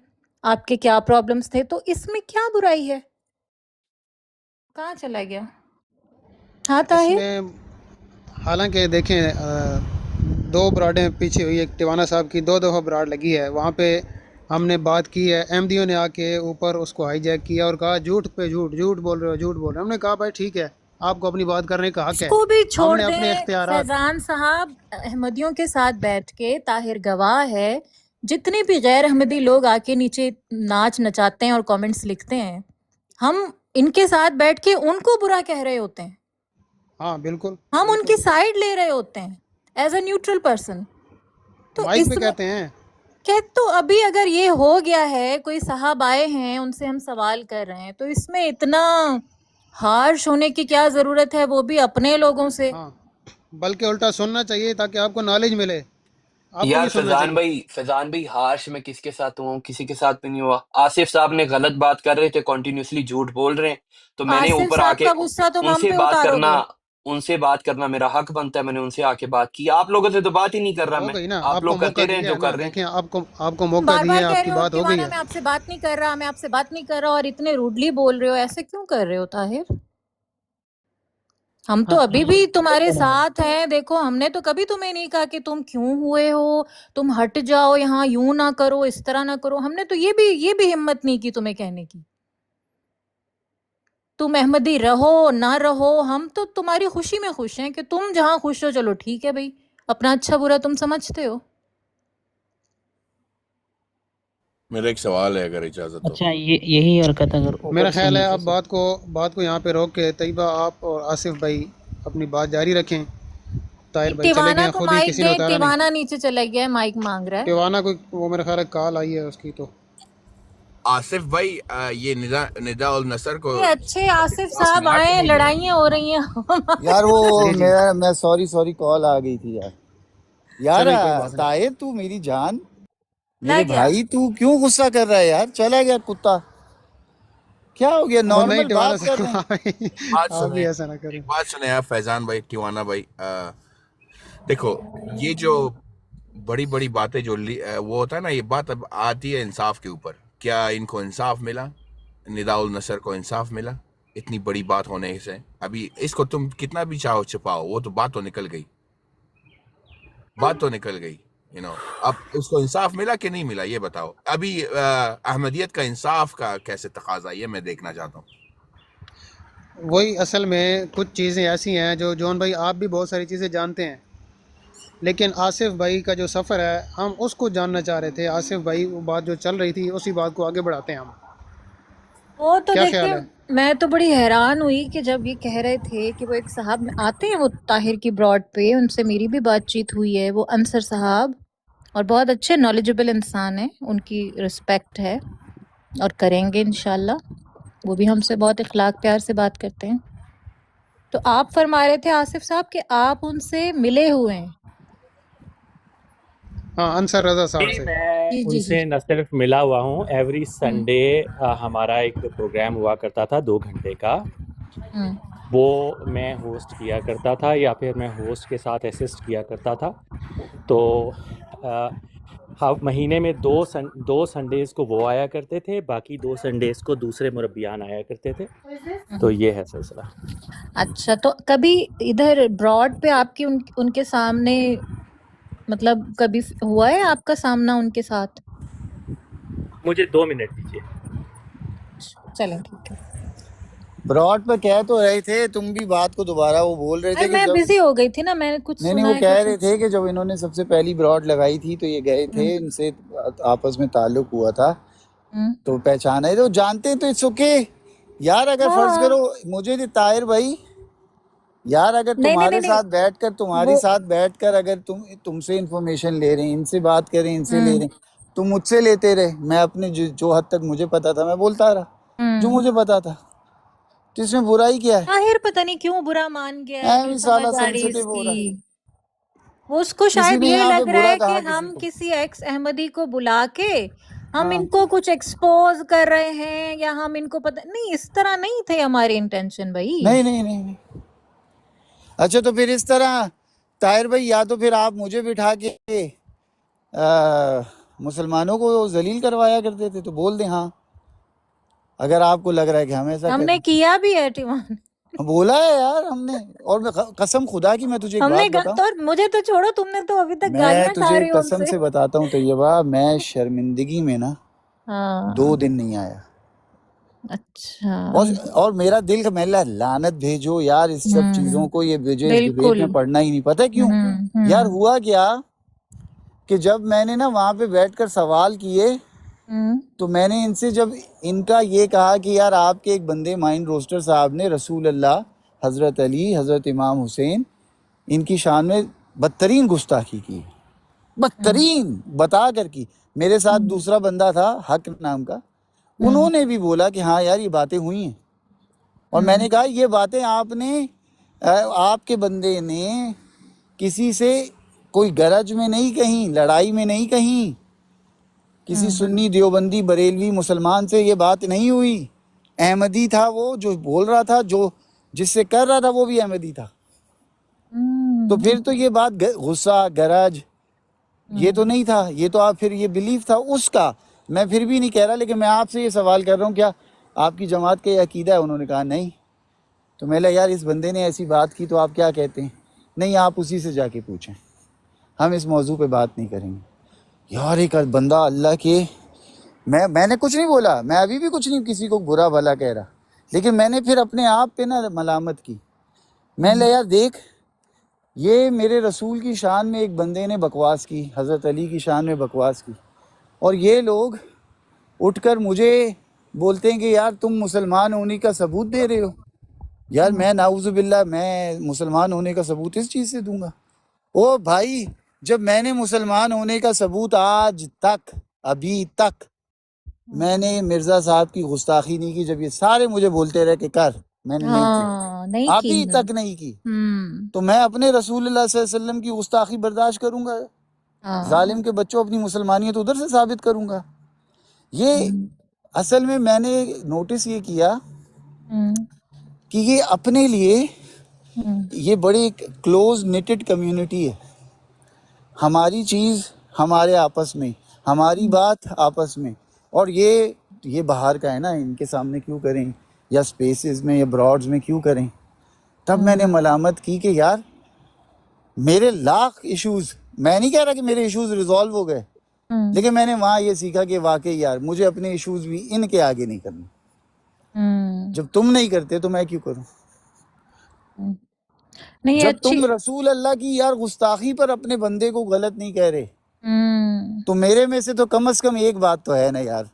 आपके क्या प्रॉब्लम्स थे, तो इसमें क्या बुराई है? कहाँ चला गया? हाँ ताहिर। इसमें हालांकि देखें, 2 ब्राडें पीछे हुई, एक टिवाना साहब की 2 दफ़ा ब्राड लगी है, वहाँ पे हमने बात की है, अहमदियों ने आके ऊपर उसको हाईजैक किया और कहा झूठ पे झूठ, झूठ बोल रहे हो, झूठ बोल रहे हो। हमने कहा भाई ठीक है, आपको अपनी बात करने का हक है, इसको भी छोड़ हमने अपने दें इख्तियारात। फैजान साहब, अहमदियों के साथ बैठ के ताहिर गवाह है, जितने भी गैर अहमदी लोग आके नीचे नाच नचाते हैं और कमेंट्स लिखते हैं, हम इनके साथ बैठ के उनको बुरा कह रहे होते हैं, हाँ बिल्कुल, हम उनकी साइड ले रहे होते हैं एज अ न्यूट्रल पर्सन। तो माइक पे इसमें कहते हैं। कह, तो अभी अगर ये हो गया है, कोई साहब आए हैं, उनसे हम सवाल कर रहे हैं, तो इसमें इतना हार्श होने की क्या जरूरत है, वो भी अपने लोगों से। हाँ, बल्कि उल्टा सुनना चाहिए ताकि आपको नॉलेज मिले, आपको यार भी सुनना चाहिए। फैजान भाई, हार्श मैं किसके साथ हुआ हूँ? किसी के साथ भी नहीं हुआ। आसिफ साहब ने गलत बात कर रहे थे, कॉन्टिन्यूसली झूठ बोल रहे हैं, तो मैंने आसिफ ऊपर साहब आके का गुस्सा तुम हम उनसे पे बात करना, उतारोगे? मेरा हक बनता है। मैंने उनसे आके बात की, आप लोगों से तो बात ही नहीं कर रहा हो मैं। गई ना, आप आपको लोग मौका करते रहे दिया जो है ना, कर रहे हैं। देखें आपको तुम मौका बार बार दिया है, कह आपकी रहे हो बात हो गई टिवाना है। मैं आपसे बात नहीं कर रहा, मैं आपसे बात नहीं कर रहा, और इतने रूडली बोल रहे हो, ऐसे क्यों कर रहे हो ताहिर? हम तो अभी भी तुम्हारे साथ हैं, देखो हमने तो कभी तुम्हें नहीं कहा कि तुम क्यों हुए हो, तुम हट जाओ यहाँ, यूं ना करो, इस तरह ना करो। हमने तो ये भी हिम्मत नहीं की तुम्हें कहने की। तुम अहमदी रहो ना रहो, हम तो तुम्हारी खुशी में खुश हैं कि तुम जहाँ खुश हो, चलो ठीक है भाई, अपना अच्छा बुरा तुम समझते हो। मेरा एक सवाल है, अगर इजाजत हो। अच्छा, ये यही हरकत अगर मेरा ऊपर से ख्याल है नीचे अब से बात को यहाँ पे रोक के तैयबा आप और आसिफ भाई अपनी बात जारी रखें। ताहिर भाई चले गए टिवाना हैं, को खुद ही माइक किसी ने दे, उतारा नहीं। टिवाना नीचे चला गया है, माइक मांग रहा है। टिवाना को वो मेरा ख्याल है कॉल आई है उसकी, तो आसिफ भाई, ये निदा उल नसर को ये अच्छे आसिफ साहब आए हैं, लड़ाइयाँ हो रही हैं यार वो जी जी, मैं सॉरी कॉल आ गई थी यार। यार चलें कोई बात नहीं। ताहिर, तू मेरी जान, ला मेरे गया। भाई, तू क्यों गुस्सा कर रहा है यार? चला गया कुत्ता, क्या हो गया? वो नहीं, नॉर्मल टिवाना बात कर रहे हैं। बात आप भी सुने, ऐसा ना करें। एक बात सुने आप फैजान भाई, टिवाना भाई, देखो, ये जो बड़ी बड़ी बातें जो वो होता है ना, ये बात अब आती है इंसाफ के ऊपर। क्या इनको इंसाफ मिला? निदाउल नसर को इंसाफ मिला? इतनी बड़ी बात होने से अभी इसको तुम कितना भी चाहो छुपाओ, वो तो बात तो निकल गई, बात तो निकल गई, यू नो। अब उसको इंसाफ मिला कि नहीं मिला, ये बताओ। अभी अहमदियत का इंसाफ का कैसे तकाजा, ये मैं देखना चाहता हूँ। वही असल में कुछ चीज़ें ऐसी हैं जो जॉन भाई आप भी बहुत सारी चीज़ें जानते हैं, लेकिन आसिफ भाई का जो सफ़र है हम उसको जानना चाह रहे थे। आसिफ भाई वो बात जो चल रही थी उसी बात को आगे बढ़ाते हैं हम। वो तो क्या ख्याल देखिए, है? मैं तो बड़ी हैरान हुई कि जब ये कह रहे थे कि वो एक साहब आते हैं वो ताहिर की ब्रॉड पे, उनसे मेरी भी बातचीत हुई है, वो अंसर साहब, और बहुत अच्छे नॉलेजेबल इंसान हैं, उनकी रिस्पेक्ट है और करेंगे इंशाल्लाह। वो भी हमसे बहुत इखलाक प्यार से बात करते हैं। तो आप फरमा रहे थे आसिफ साहब कि आप उनसे मिले हुए हैं। हाँ, अंसर रज़ा साहब से। मैं जी जी जी। उनसे न सिर्फ मिला हुआ हूँ, एवरी संडे हमारा एक प्रोग्राम हुआ करता था 2 घंटे का, हम्म वो मैं होस्ट किया करता था या फिर मैं होस्ट के साथ असिस्ट किया करता था। तो हाँ, महीने में 2 संडेज़ को वो आया करते थे, बाकी 2 संडेज़ को दूसरे मुरब्बियान आया करते थे। तो ये है सिलसिला। अच्छा, तो कभी इधर ब्रॉड पे आपकी उनके सामने, मतलब कभी हुआ है आपका सामना उनके साथ? मुझे 2 मिनट दीजिए। चलें, ठीक है। ब्रॉड पे कह तो रहे थे, तुम भी बात को दोबारा वो बोल रहे अरे थे कि मैं जब बिजी हो गई थी ना, मैंने कुछ नहीं सुना वो है कह कुछ रहे थे कि जब इन्होंने सबसे पहली ब्रॉड लगाई थी तो ये गए थे, इनसे आपस में ताल्लुक हुआ था हम्म, तो पहचाना है, तो जानते हैं तो इट्स ओके यार। अगर फर्ज हाँ, करो मुझे तो ताहिर भाई यार, अगर नहीं नहीं नहीं तुम्हारे नहीं, साथ बैठकर तुम्हारी वो साथ बैठकर अगर तुमसे इंफॉर्मेशन ले रहे हैं, इनसे बात करें, इनसे ले रहे हम्म हैं, तुम मुझसे लेते रहे, मैं अपने जो हद तक मुझे पता था मैं बोलता रहा जो हम्म मुझे पता था, तो इसमें बुराई क्या है? ताहिर पता नहीं क्यों बुरा मान गया है, नहीं भी समझ साला आ रही सेंसिटिव हो रहा है, इसकी। वो उसको किसी शायद ने ये यहाँ पे लग रहा बुरा है कि कहा किसी हम को? किसी एक्स अहमदी को बुला के हम हाँ इनको कुछ एक्सपोज कर रहे हैं, या हम इनको पता नहीं, इस तरह नहीं थे हमारी इंटेंशन भाई। नहीं नहीं नहीं नहीं। अच्छा तो फिर इस तरह ताहिर भाई, या तो फिर आप मुझे बिठा के मुसलमानों को जलील करवाया करते थे तो बोल दें हाँ, अगर आपको लग रहा है कि हम ऐसा हमने करें। किया भी है टिवान, बोला है यार हमने, और मैं कसम खुदा की मैं तुझे एक हमने बात बताऊं, तो मुझे तो छोड़ो, तुमने तो अभी तक मैं गालियां खा तुझे रही हो कसम उनसे। से बताता हूँ तैयबा, मैं शर्मिंदगी में ना 2 हाँ, दिन नहीं आया। अच्छा, और मेरा दिल का मैला, लानत भेजो यार इस सब चीजों को, ये मुझे इस डिबेट बिल्कुल, में पढ़ना ही नहीं। पता है क्यों यार? हुआ क्या कि जब मैंने ना वहां पे बैठकर सवाल किए तो मैंने इनसे जब इनका ये कहा कि यार आपके एक बंदे माइन रोस्टर साहब ने रसूल अल्लाह, हज़रत अली, हज़रत इमाम हुसैन, इनकी शान में बदतरीन गुस्ताखी की, बदतरीन बता कर की। मेरे साथ दूसरा बंदा था हक नाम का, उन्होंने भी बोला कि हाँ यार ये बातें हुई हैं, और मैंने कहा ये बातें आपने आपके बंदे ने किसी से कोई गरज में नहीं कहीं, लड़ाई में नहीं कहीं, किसी सुन्नी देवबंदी बरेलवी मुसलमान से ये बात नहीं हुई। अहमदी था वो जो बोल रहा था, जो जिससे कर रहा था वो भी अहमदी था। तो फिर तो ये बात गुस्सा गरज ये तो नहीं था, ये तो आप फिर ये बिलीफ था उसका। मैं फिर भी नहीं कह रहा, लेकिन मैं आपसे ये सवाल कर रहा हूँ क्या आपकी जमात का ये अकीदा है? उन्होंने कहा नहीं। तो मैंने यार इस बंदे ने ऐसी बात की तो आप क्या कहते हैं? नहीं आप उसी से जाके पूछें, हम इस मौजू पे बात नहीं करेंगे। यार एक बंदा अल्लाह के, मैंने कुछ नहीं बोला, मैं अभी भी कुछ नहीं किसी को बुरा भला कह रहा, लेकिन मैंने फिर अपने आप पे ना मलामत की। मैंने यार देख, ये मेरे रसूल की शान में एक बंदे ने बकवास की, हज़रत अली की शान में बकवास की, और ये लोग उठकर मुझे बोलते हैं कि यार तुम मुसलमान होने का सबूत दे रहे हो। यार मैं नाउज़ुबिल्लाह, मैं मुसलमान होने का सबूत इस चीज़ से दूंगा? ओ भाई, जब मैंने मुसलमान होने का सबूत आज तक, अभी तक मैंने मिर्ज़ा साहब की गुस्ताखी नहीं की, जब ये सारे मुझे बोलते रहे कि कर, मैंने नहीं की, हाँ, नहीं की अभी ना। तक नहीं की, तो मैं अपने रसूलुल्लाह सल्लल्लाहु अलैहि वसल्लम की गुस्ताखी बर्दाश्त करूंगा? हाँ, जालिम के बच्चों, अपनी मुसलमानियत उधर से साबित करूंगा? ये असल में मैंने नोटिस ये किया कि ये अपने लिए ये बड़ी क्लोज निटेड कम्युनिटी है। हमारी चीज़ हमारे आपस में, हमारी बात आपस में। और ये बाहर का है ना, इनके सामने क्यों करें, या स्पेसेस में या ब्रॉड्स में क्यों करें। तब मैंने मलामत की कि यार मेरे लाख इश्यूज, मैं नहीं कह रहा कि मेरे इश्यूज रिजॉल्व हो गए, लेकिन मैंने वहाँ ये सीखा कि वाकई यार मुझे अपने इश्यूज भी इनके आगे नहीं करने। जब तुम नहीं करते तो मैं क्यों करूं। नहीं जब अच्छी तुम रसूल अल्लाह की यार गुस्ताखी पर अपने बंदे को गलत नहीं कह रहे, तो मेरे में से तो कम से कम एक बात तो है ना यार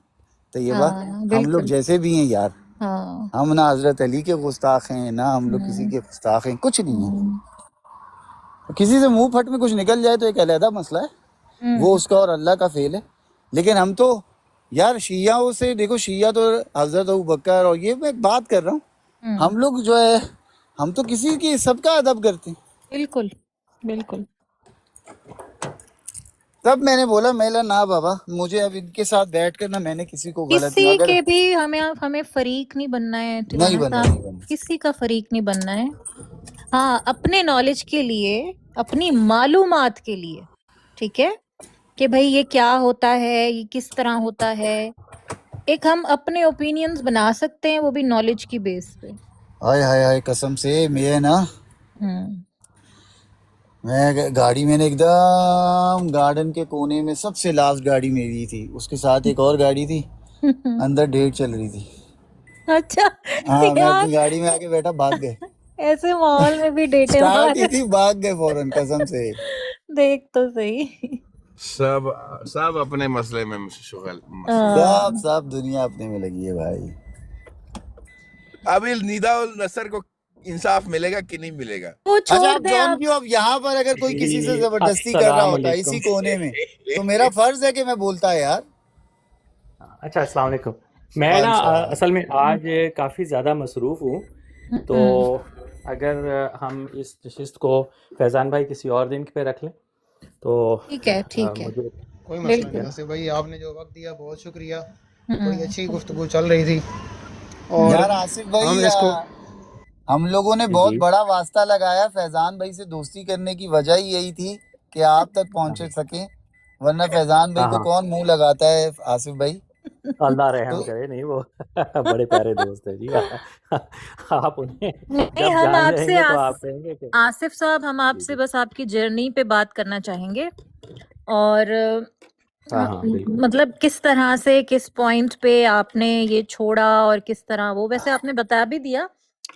तैयबा, हाँ हम लोग बिल्कुल जैसे भी हैं यार। हाँ हम ना हजरत अली के गुस्ताख हैं, ना हम लोग किसी के गुस्ताख हैं, कुछ नहीं है। किसी से मुंह फट में कुछ निकल जाए तो एक अलहदा मसला है, वो उसका और अल्लाह का फेल है। लेकिन हम तो यार शियाओं से देखो, शिया तो हजरत अबू बकर, और ये मैं बात कर रहा हूँ, हम लोग जो है हम तो किसी की सबका अदब करते हैं। बिल्कुल बिल्कुल तब मैंने बोला मेला ना बाबा, मुझे अब इनके साथ बैठ कर ना मैंने किसी को गलत नहीं, किसी अगर के भी हमें फरीक नहीं बनना है नहीं टिवाना बनना साहब, नहीं बनना। किसी का फरीक नहीं बनना है। हाँ अपने नॉलेज के लिए, अपनी मालूमात के लिए, ठीक है, कि भाई ये क्या होता है, ये किस तरह होता है, एक हम अपने ओपिनियंस बना सकते हैं, वो भी नॉलेज की बेस पे। हाय हाय हाय, कसम से मैं ना, हम्म मैं गाड़ी मैंने एकदम गार्डन के कोने में सबसे लास्ट गाड़ी मेरी थी, उसके साथ एक और गाड़ी थी, अंदर डेट चल रही थी। अच्छा हाँ मैं यार अपनी गाड़ी में आके बैठा, भाग गए, ऐसे माहौल में भी डेटे स्टार्ट ही मार थी, भाग गए फौरन, कसम से। देख तो सही। सब सब अपने मसले में शुगल हाँ सब सब दुनिया अपने में लगी है भाई। अभी निदाउल नसर को इंसाफ मिलेगा कि नहीं मिलेगा? वो अच्छा छोड़ आप दे जॉन आप। क्यों, अब यहाँ पर अगर कोई किसी से जी जबरदस्ती कर रहा अस्सलाम होता है वालेकुम। इसी कोने में, तो मेरा फर्ज है कि मैं बोलता है यार। अच्छा अस्सलाम वालेकुम। मैं ना वालेकुम असल में आज काफ़ी ज़्यादा मसरूफ़ हूँ, तो अगर हम इस नशिस्त को फैज़ान भाई किसी और दिन पे रख लें तो ठीक है ठीक है मुझे कोई मसला नहीं बिल्कुल। आसिफ भाई, आपने जो वक्त दिया बहुत शुक्रिया। बड़ी अच्छी गुफ्तगू चल रही थी और यार आसिफ भाई, हम इसको हम लोगों ने जी बहुत जी बड़ा वास्ता लगाया फैजान भाई से दोस्ती करने की, वजह ही यही थी कि आप तक पहुंच सके, वरना फैजान भाई हाँ को हाँ कौन मुंह लगाता है आसिफ भाई। अल्लाह रहम तो करे, नहीं वो बड़े प्यारे दोस्त है जी। आप उन्हें नहीं जब हम जान आपसे जाएंगे तो आप कहेंगे कि आसिफ साहब, हम जी आपसे जी बस आपकी जर्नी पे बात करना चाहेंगे, और हाँ हाँ बिल्कुल मतलब किस तरह से, किस पॉइंट पे आपने ये छोड़ा और किस तरह, वो वैसे आपने बता भी दिया,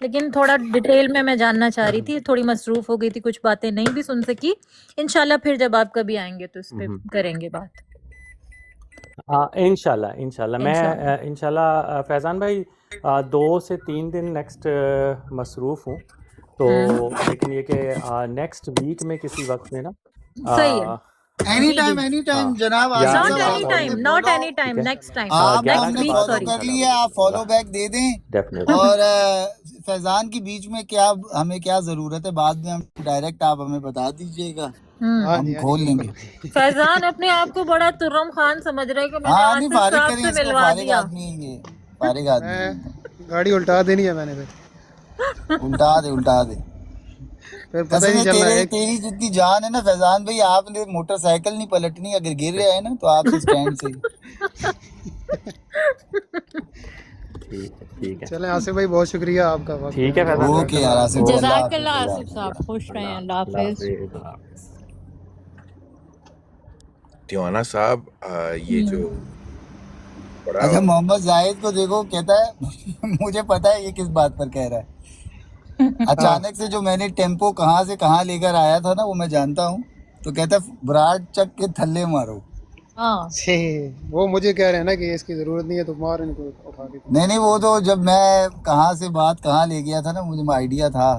लेकिन थोड़ा डिटेल में मैं जानना चाह रही थी, थोड़ी मसरूफ हो गई थी, कुछ बातें नहीं भी सुन सकी। इंशाल्लाह फिर जब आप कभी आएंगे तो इस पे करेंगे बात। हाँ इंशाल्लाह इंशाल्लाह मैं इंशाल्लाह इंशाल्लाह फैज़ान भाई 2 से 3 दिन नेक्स्ट मसरूफ़ हूँ, तो लेकिन ये कि नेक्स्ट वीक में किसी वक्त में ना सही है। एनी जी जी टाइम हाँ जनाब या आसिफ नॉट साहब, एनी आपको टाइम, हमने नॉट बोला एनी हो, टाइम, ठीक है नेक्स्ट टाइम, आपको 11 हमने के नेक्स्ट वीक, बाद फॉलो सॉरी। कर इंशाल्लाह लिया, आप फॉलो वाह बैक दे दें। डेफिनेटली और फैजान की बीच में क्या हमें क्या जरूरत है, बाद में हम डायरेक्ट आप हमें बता दीजिएगा, हम्म हाँ जी हम हाँ जी खोल बिल्कुल। लेंगे। फैजान अपने आप को बड़ा तुर्रम खान समझ रहे हैं कि मैंने हाँ नहीं, आसिफ फारिग साहब करें से इसको, मिलवा फारिग दिया। आदमी है ये, फारिग आदमी है एकदम। मैं गाड़ी उल्टा देनी है मैंने, उल्टा दे उल्टा दे। फिर पता ही कसम नहीं से चलना तेरे एक। तेरी जितनी जान है ना फैजान भाई, आपने मोटरसाइकिल नहीं पलटनी, अगर गिर गया है ना तो आपसे स्टैंड से ही। ठीक है चलें आसिफ भाई, बहुत शुक्रिया आपका वक्त ठीक है देने का। फैज़ान भाई ओके यार जज़ाकल्लाह। आसिफ भाई, ओके अल्लाह हाफिज, जज़ाकल्लाह अल्लाह आसिफ हाफिज। साहब, खुश रहें, अल्लाह अल्लाह हाफिज। हाफिज़ अल्लाह हाफिज़। टिवाना साहब, ये जो बड़ा अच्छा मोहम्मद जाहिद को देखो, कहता है मुझे पता है ये किस बात पर कह रहा है। हाँ अचानक से जो मैंने टेम्पो कहाँ से कहाँ लेकर आया था ना, वो मैं जानता हूँ। तो कहता है ब्राड चक के थल्ले मारो। हाँ छे, वो मुझे कह रहे हैं ना कि इसकी ज़रूरत नहीं है तो मार इनको उठा के। नहीं वो तो जब मैं कहाँ से बात कहाँ ले गया था ना, मुझे आइडिया था।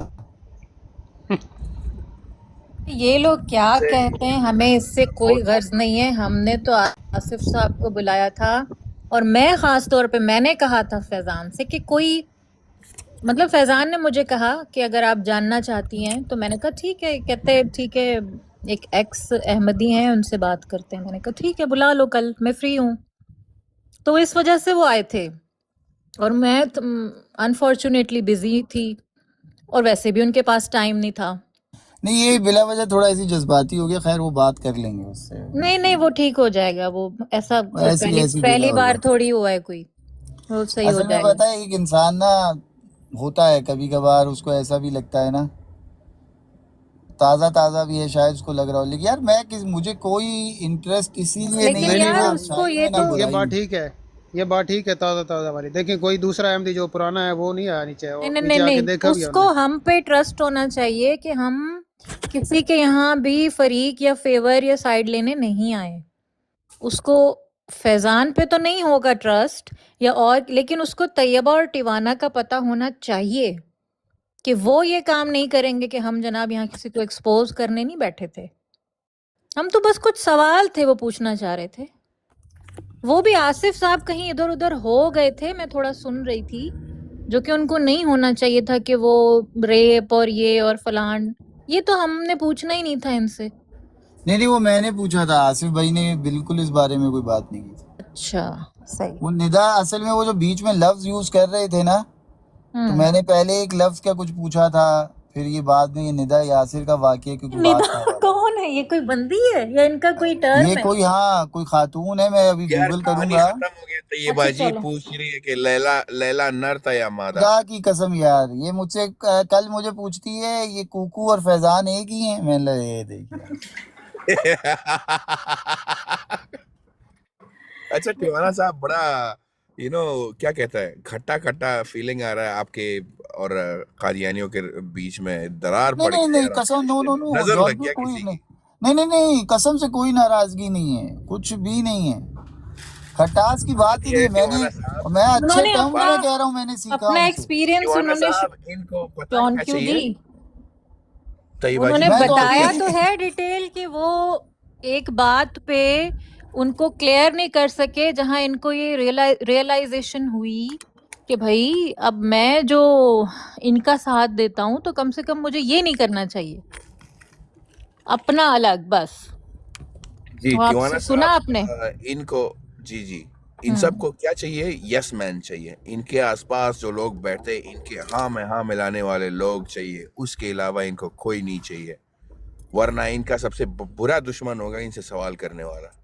ये लोग क्या कहते हैं, हमें इससे कोई गर्ज नहीं है। हमने तो आसिफ साहब को बुलाया था, और मैं खास तौर पे मैंने कहा था फैजान से कि कोई, मतलब फैजान ने मुझे कहा कि अगर आप जानना चाहती हैं, तो मैंने कहा ठीक है। कहते ठीक है, एक एक्स अहमदी हैं, उनसे बात करते हैं। मैंने कहा ठीक है, बुला लो, कल मैं फ्री हूँ। तो इस वजह से वो आए थे, और मैं अनफॉर्चुनेटली बिजी थी, और वैसे भी उनके पास टाइम नहीं था। नहीं ये बिला वजह थोड़ा ऐसी जज्बाती हो गया, खैर वो बात कर लेंगे उससे, नहीं नहीं वो ठीक हो जाएगा, वो ऐसा ऐसी पहली ऐसी पहली बिला बार वजह। थोड़ी हुआ है कोई, वो सही हो असल में जाएगा। पता है एक इंसान ना होता है कभी कभार उसको ऐसा भी लगता है ना, ताज़ा ताज़ा भी है शायद उसको लग रहा हो, लेकिन यार मैं मुझे कोई इंटरेस्ट इसीलिए नहीं लेकिन है नहीं कि नहीं यार ना वो उसको अच्छाई ये में ना तो ये बुराई बात में। ठीक है, ये बात ठीक है, ताज़ा ताज़ा वाली। देखिए कोई दूसरा अहमदी जो पुराना है वो नहीं आया नीचे, नहीं और नहीं नीचे नहीं आके नहीं, देखा भी है उसको हमने। हम पे ट्रस्ट होना चाहिए कि हम किसी के यहाँ भी फरीक या फेवर या साइड लेने नहीं आए। उसको फैजान पे तो नहीं होगा ट्रस्ट या और, लेकिन उसको तैयबा और टिवाना का पता होना चाहिए कि वो ये काम नहीं करेंगे कि हम जनाब यहाँ किसी को एक्सपोज करने नहीं बैठे थे। हम तो बस कुछ सवाल थे वो पूछना चाह रहे थे। वो भी आसिफ साहब कहीं इधर उधर हो गए थे, मैं थोड़ा सुन रही थी, जो कि उनको नहीं होना चाहिए था कि वो रेप और ये और फलान, ये तो हमने पूछना ही नहीं था इनसे। नहीं वो मैंने पूछा था, आसिफ भाई ने बिल्कुल इस बारे में कोई बात नहीं की थी। अच्छा सही। वो निदा असल में वो जो बीच में लफ्ज यूज कर रहे थे ना, तो मैंने पहले एक लफ्ज का कुछ पूछा था, फिर ये बाद में ये निदा यासिर का वाकया क्योंकि बात निदा का हवाला कौन है? ये कोई बंदी है या इनका कोई टर्म ये है? कोई हाँ कोई खातून है, मैं अभी यार गूगल कहानी करूंगा। खत्म हो गई, तो ये अच्छा बाजी चलो। पूछ रही है कि लैला लैला नर था या मादा। खुदा की कसम यार ये मुझसे कल मुझे पूछती है ये कुकू और फैजान एक ही हैं, मैंने कहा, ये देखिए अच्छा टिवाना साहब, बड़ा क्या कहता है, खट्टा खट्टा फीलिंग आ रहा है आपके और कादियानियों के बीच में, दरार नहीं पड़ नहीं गई नहीं यार कसम, आपके नो रिश्ते नो में, नो नजर जॉन लग भी गया कोई किसी नहीं, की। नहीं नहीं नहीं कसम से कोई नाराजगी नहीं है, कुछ भी नहीं है, खटास की बात ही नहीं ये है। टिवाना साहब, मैं अच्छे उन्होंने टर्म्स अपना में कह रहा हूँ, मैंने सीखा अपना उनसे। एक्सपीरियंस टिवाना उन्होंने साहब, इनको पता है जॉन क्या क्यों चाहिए? दी, तैयबा जी उन्होंने मैं तो बताया अभी तो है डिटेल कि वो एक बात पे उनको क्लियर नहीं कर सके, जहां इनको ये रियलाइजेशन हुई कि भाई अब मैं जो इनका साथ देता हूं तो कम से कम मुझे ये नहीं करना चाहिए, अपना अलग बस। जी वो आप टिवाना सुना साहब, आपने? इनको जी इन सबको क्या चाहिए? यस मैन चाहिए। इनके आसपास जो लोग बैठे, इनके हाँ में हाँ मिलाने वाले लोग चाहिए, उसके अलावा इनको कोई नहीं चाहिए, वरना इनका सबसे बुरा दुश्मन होगा इनसे सवाल करने वाला।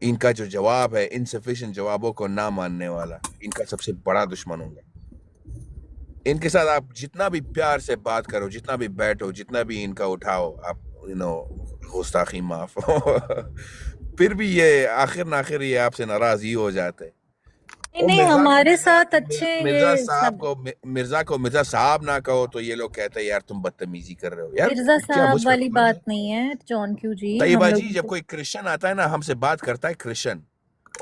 इनका जो जवाब है, इनसफिशिएंट जवाबों को ना मानने वाला, इनका सबसे बड़ा दुश्मन होगा। इनके साथ आप जितना भी प्यार से बात करो, जितना भी बैठो, जितना भी इनका उठाओ, आप गुस्ताखी माफ फिर भी ये आखिर ये आपसे नाराज ही हो जाते हैं। नहीं वो नहीं, मिर्जा हमारे मिर्जा साथ अच्छे मिर्जा ये साहब सब। को मिर्जा साहब ना कहो तो ये लोग कहते हैं यार तुम बदतमीजी कर रहे हो। यार मिर्जा क्या साहब मुझ पे वाली बात नहीं है जॉन क्यू जी, हम तैयबा लोग जी, जब कोई क्रिश्चियन आता है ना, हमसे बात करता है क्रिश्चियन,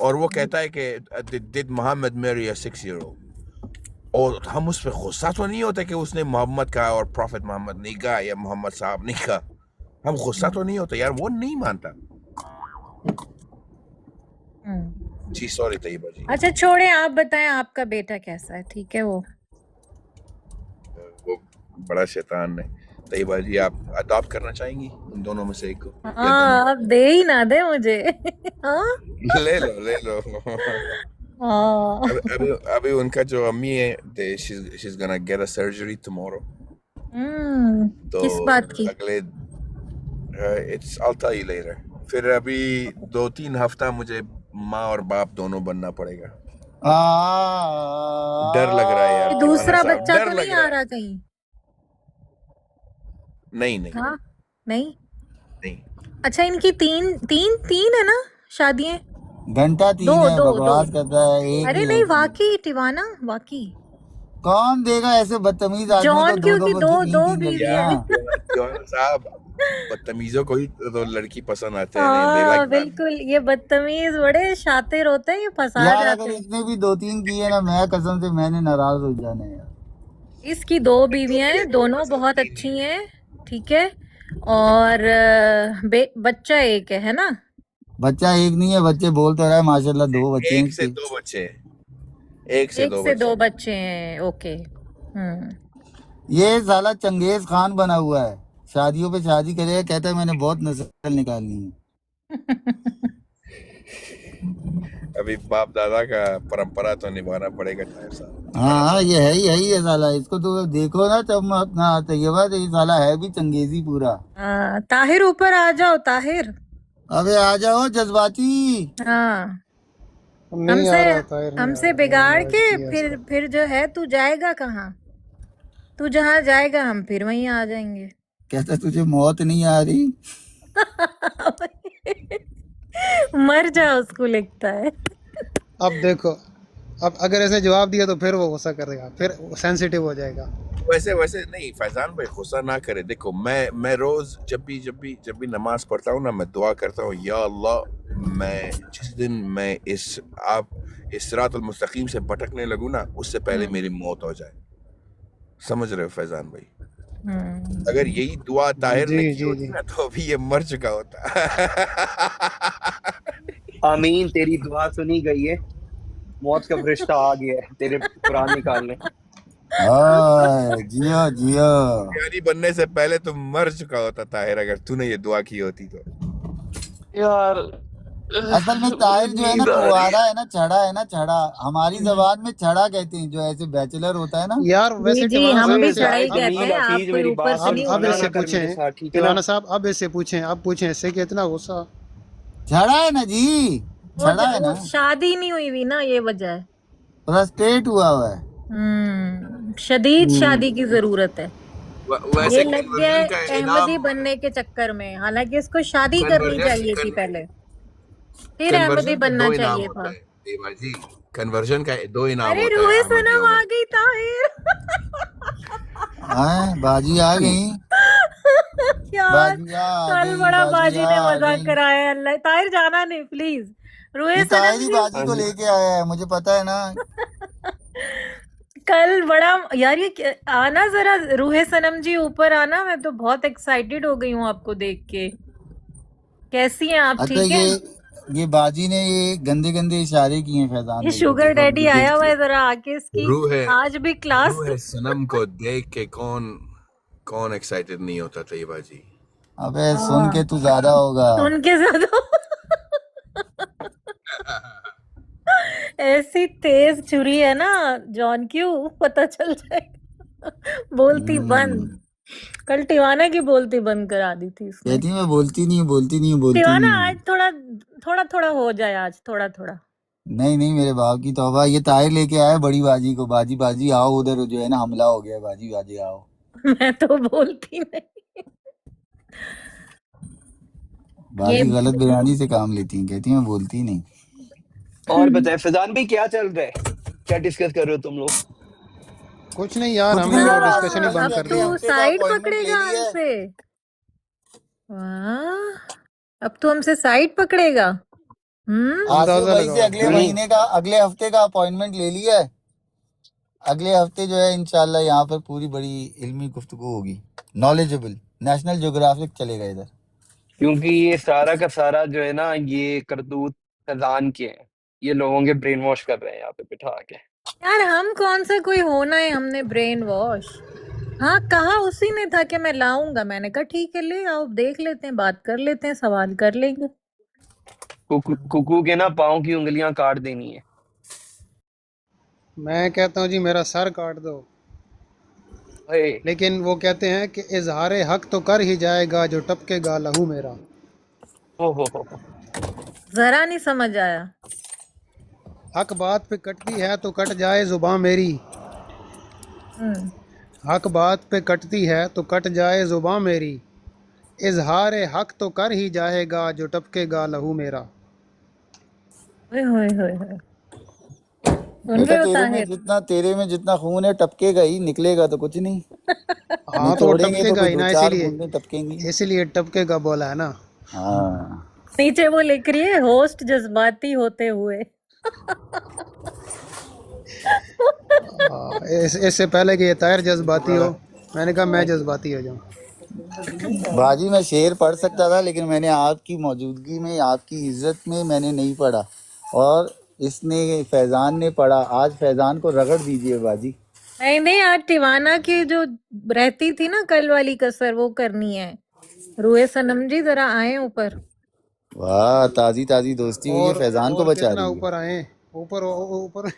और वो कहता है कि did Mohammad marry a 6-year-old, और हम उस पर गुस्सा तो नहीं होते कि उसने मोहम्मद कहा और प्रॉफिट मोहम्मद नहीं कहा या मोहम्मद साहब नहीं कहा, हम गुस्सा तो नहीं होते यार, वो नहीं मानता। जी सॉरी तैयबा जी। अच्छा छोड़े, आप बताएं आपका बेटा कैसा है? ठीक है वो बड़ा शैतान है। तैयबा जी, आप अडॉप्ट करना चाहेंगी उन दोनों में से एक को? हाँ, अब दे ही ना दे मुझे हाँ ले लो हाँ अभी उनका जो अम्मी है, she's gonna get a surgery tomorrow, तो किस बात की? अगले I'll tell you later। फिर अभी 2-3 हफ्ता मुझे माँ और बाप दोनों बनना पड़ेगा। डर लग रहा है यार टिवाना दूसरा साहब, बच्चा डर तो लग नहीं रहा आ है। रहा कहीं? नहीं हाँ नहीं। नहीं। अच्छा इनकी तीन तीन तीन है ना शादियां? घंटा दो 3 है, दो दो। बकवास करता है, एक अरे नहीं नहीं होती। वाकई टिवाना, वाकई कौन देगा ऐसे बदतमीज आदमी को जॉन 2 क्यों 2 की बच्चे, दो 3 दो 3 बीवी लड़कियां। है। टिवाना साहब, बदतमीजों को ही तो लड़की पसंद आते हैं। they हाँ like that। बिल्कुल, ये बदतमीज बड़े शातिर होते हैं, ये फंसा यार जाते अगर हैं। इसने भी 2 3 किए ना, मैं कसम से मैंने नाराज हो जाना है यार। इसकी 2 बीवियां हैं, दोनों बहुत अच्छी हैं, ठीक है, और बच्चा एक है ना? बच्चा एक नहीं है, बच्चे बोल तो रहा है माशाल्लाह 2 बच्चे हैं एक से इसके। 2 बच्चे, एक से एक 2 से 2 बच्चे। बच्चे हैं, ओके। ये साला चंगेज खान बना हुआ है, शादियों पे शादी करेगा, कहता है मैंने बहुत नस्ल निकालनी है। अभी बाप दादा का परंपरा तो निभाना पड़ेगा ताहिर साहब। हाँ ये है ही है साला, इसको तो देखो ना तब अपना तैयबा, तो ये साला है भी चंगेजी पूरा। ताहिर ऊपर आ जाओ ताहिर। अबे आ जाओ जज्बाती। हाँ नहीं आ रहा ताहिर, नहीं आ हमसे रहा, मैंने बिगाड़ इनवाइट के किया फिर इसको। जो है तू जाएगा कहाँ? तू जहाँ जाएगा हम फिर वहीं आ जाएंगे। कहता तुझे मौत नहीं आ रही? मर जा उसको लिखता है। अब देखो, अब अगर ऐसे जवाब दिया तो फिर वो गुस्सा करेगा, फिर सेंसिटिव हो जाएगा। वैसे नहीं फैजान भाई, गुस्सा ना करे। देखो मैं रोज जब भी नमाज पढ़ता हूँ ना, मैं दुआ करता हूँ, या अल्लाह मैं जिस दिन मैं इस सिरातुल मुस्तकीम से भटकने लगूँ ना, उससे पहले मेरी मौत हो जाए। समझ रहे हो फैजान भाई? अगर यही दुआ ताहिर ने जी की जी होती जी। ना, तो अभी ये मर चुका होता। आमीन, तेरी दुआ सुनी गई है, मौत का फरिश्ता आ गया है तेरे कुरान निकालने। हाँ जियो जियो। यानी बनने से पहले तो मर चुका होता ताहिर, अगर तूने ये दुआ की होती तो। यार असल में ताहिर जो है ना नींद आ रही कुंवारा है ना, छड़ा है ना, छड़ा। हमारी जबान में छड़ा कहते हैं, जो ऐसे बैचलर होता है ना। यार जी वैसे जी टिवाना हम साहब, भी ओए इससे चढ़ाई जाहिद, अब कहते जमील, हैं, आप हफीज, कोई मेरी ऊपर बात से सुन, नहीं अब बोल गुनाह इससे ना सकते। कर मेरे पूछें साथ, ठीक है ना? टिवाना साहब, अब इससे पूछें, अब पूछें इससे कि इतना गुस्सा। छड़ा है ना जी, छड़ा है वो ना, शादी नहीं हुई हुई ना, ये वजह है। प्रोस्टेट हुआ हुआ है। शदीद शादी की जरूरत है। ये वैसे लग गया कन्वर्जन है का अहमदी इनाम, बनने के चक्कर में, हालांकि इसको शादी करनी चाहिए थी पहले, फिर अहमदी कन्वर्जन के बनना दो इनाम चाहिए था। होता है देवा जी। कन्वर्जन का 2 इनाम अरे होता है रोए अहमदियों सनम में। आ गई ताहिर। बाजी आ गई, यार बाजिया आ कल गई, बड़ा बाजी बाजिया ने आ मजाक गई। कराया है। अल्लाह ताहिर जाना नहीं प्लीज। रोए ये ताहिर सनम ही जी बाजी हाँ को जी। लेके आया है, मुझे पता है ना। कल बड़ा यार आना जरा रूहे सनम जी ऊपर आना, मैं तो बहुत एक्साइटेड हो गई हूँ आपको देख के। कैसी हैं आप? अच्छा ठीक है? ये बाजी ने ये गंदे गंदे इशारे किए हैं फैजान ये भाई को, शुगर देखो डैडी मुझे आया हुआ है, जरा आके इसकी रूह है आज भी क्लास। रूह है सनम को देख के कौन एक्साइटेड नहीं होता तैयबा जी? अबे सुन के तू ज्यादा होगा। उनके ज्यादा ऐसी तेज छुरी है ना जॉन, क्यों पता चल जाएगा। बोलती बंद। कल टिवाना की बोलती बंद करा दी थी इसने। कहती मैं बोलती नहीं हूँ, बोलती नहीं हूँ, बोलती टिवाना नहीं हूँ। आज थोड़ा थोड़ा हो जाए, आज थोड़ा थोड़ा। नहीं नहीं मेरे बाप की तौबा, ये ताहिर लेके आया बड़ी बाजी को। बाजी बाजी आओ उधर, जो है ना हमला हो गया, बाजी बाजी आओ। मैं तो बोलती नहीं। ये बाजी गलत बिरानी से काम लेती है, कहती मैं बोलती नहीं। और बताए फैजान भाई, क्या चल रहा है, क्या डिस्कस कर रहे हो तुम लोग? कुछ नहीं यार, कुछ हमने नहीं तो हो रहा, डिस्कशन ही सूरज बंद ने कर अब अगले दिया। तू हफ्ते का साइड अपॉइंटमेंट ले पकड़ेगा ली है। हमसे। वाह, अब तू हमसे साइड पकड़ेगा। आसिफ अंदाजा भाई से लगाओ। अगले महीने का, अगले हफ्ते का अपॉइंटमेंट ले लिया है। अगले हफ्ते जो है इंशाल्लाह यहाँ पर पूरी बड़ी इल्मी गुफ्तगू होगी, नॉलेजेबल। नेशनल ज्योग्राफिक चलेगा इधर। क्योंकि ये सारा का सारा जो है ना, ये करतूत फैजान के हैं, ये लोगों के ब्रेन वॉश कर रहे हैं यहाँ पे बिठा के। यार हम कौन सा कोई होना है हमने ब्रेन वॉश? हाँ कहा उसी ने था कि मैं लाऊंगा, मैंने कहा ठीक है ले आओ, देख लेते हैं, बात कर लेते हैं, सवाल कर लेंगे। कुकू के ना पाँव की उंगलियां काट देनी है। मैं कहता हूँ जी मेरा सर काट दो, अरे लेकिन वो कहते हैं कि इजहार हक तो कर ही जाएगा जो टपकेगा लहू मेरा। हो। जरा नहीं समझ आया। हक बात पे कटती है तो कट जाए जुबां मेरी, हम्म, हक बात पे कटती है तो कट जाए जुबां मेरी, इजहार हक तो कर ही जाएगा जो टपकेगा लहू मेरा। ओए होए होए होए। सुन बेटा रहे हो ताहिर? तेरे में जितना खून है टपकेगा ही, निकलेगा तो कुछ नहीं। हाँ तो वो निचोड़ेंगे तो टपकेगा कोई ही दो ना, चार इसीलिए बूंदें टपकेंगी। इसीलिए टपकेगा बोला है ना। हाँ नीचे वो लिख रही है होस्ट जज्बाती होते हुए। इससे पहले कि ये तायर जज्बाती हो, मैंने कहा मैं जज्बाती हो जाऊँ। बाजी मैं शेर पढ़ सकता था, लेकिन मैंने आपकी मौजूदगी में, आपकी इज्जत में मैंने नहीं पढ़ा, और इसने फैजान ने पढ़ा। आज फैजान को रगड़ दीजिए बाजी। नहीं नहीं, आज टिवाना की जो रहती थी ना कल वाली कसर, वो करनी है। रूहे सनम जी जरा आए ऊपर। वाह, ताजी ताजी दोस्ती हुई है, फैजान को और बचा कितना रही है। ऊपर आए, ऊपर ऊपर।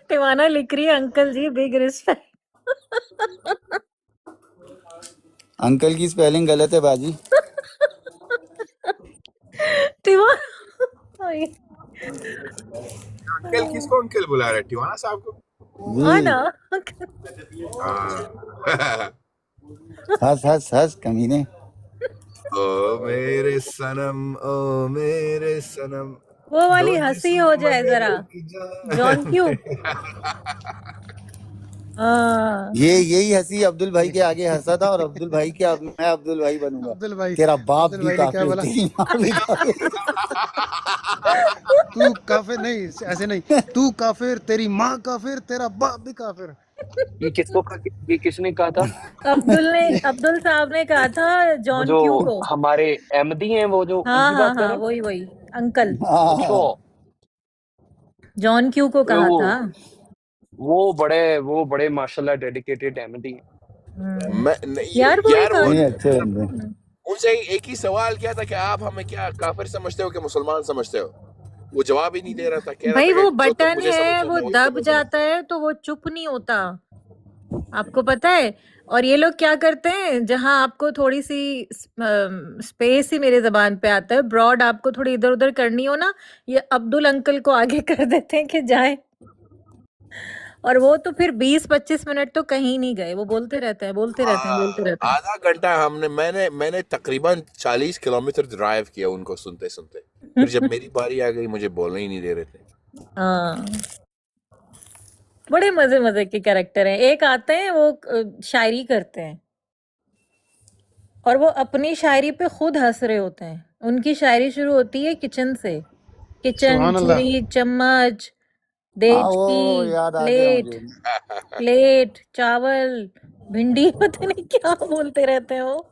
टिवाना लिख रही है अंकल जी बिग रिस्पेक्ट। अंकल की स्पेलिंग गलत है बाजी। टिवाना अंकल किसको अंकल बुला रहे हैं? टिवाना साहब को? हाँ जी, ना। हाँ। हंस हंस हंस कमीने। ओ मेरे सनम, ओ मेरे सनम, वो वाली दो हंसी जिस्म हो जाए मगर जरा, एक जान। John Q. हाँ ये यही हंसी अब्दुल भाई के आगे हंसा था, और अब्दुल भाई के अब मैं अब्दुल भाई बनूंगा। तेरा बाप अब्दुल भी भाई ने क्या काफिर, बोला? तेरी माँ भी काफिर। तू काफिर नहीं, ऐसे नहीं, तू काफिर, तेरी माँ काफिर, तेरा बाप भी काफिर। ये किसने कहा था? अब्दुल साहब ने कहा था वो जॉन जो क्यू को। हमारे अहमदी हैं, वो जो हाँ उनकी हाँ बात कर हाँ, रहे हैं? वही वही अंकल अच्छा, हाँ, जॉन क्यू को कहा था। वो बड़े माशाल्लाह डेडिकेटेड अहमदी हैं। मैं नहीं, यार वो यार एक वो नहीं आदमी अच्छे बंदे। उनसे एक ही सवाल किया था कि आप हमें क्या काफिर समझते हो कि मुसलमान समझते हो? वो जवाब ही नहीं दे रहा था, कह रहा भाई था वो कि जो तुम बटन मुझे है, समझते हो वो मैं वही दब तुम्हें समझता जाता है तो वो चुप नहीं होता, आपको पता है। और ये लोग क्या करते हैं, जहां आपको थोड़ी सी स्पेस ही मेरे जबान पे आता है, ब्रॉड आपको थोड़ी इधर उधर करनी हो ना, ये अब्दुल अंकल को आगे कर देते हैं कि जाए। और वो तो फिर 20-25 मिनट तो कहीं नहीं गए, वो बोलते रहते हैं बोलते रहते हैं बोलते रहते हैं। आधा घंटा मैंने तकरीबन 40 किलोमीटर ड्राइव किया उनको सुनते सुनते। फिर जब मेरी बारी आ गई मुझे बोलने ही नहीं दे रहे थे। हाँ, बड़े मजे मजे के कैरेक्टर हैं। एक आते हैं वो शायरी करते हैं, और वो अपनी शायरी पे खुद हंस रहे होते हैं। उनकी शायरी शुरू होती है किचन से, किचन, सुभान अल्लाह। छुरी, चम्मच, हाँ वो देचकी, याद आ गया प्लेट, मुझे। प्लेट, चावल, भिंडी, पता नहीं क्या बोलते रहते हैं वो।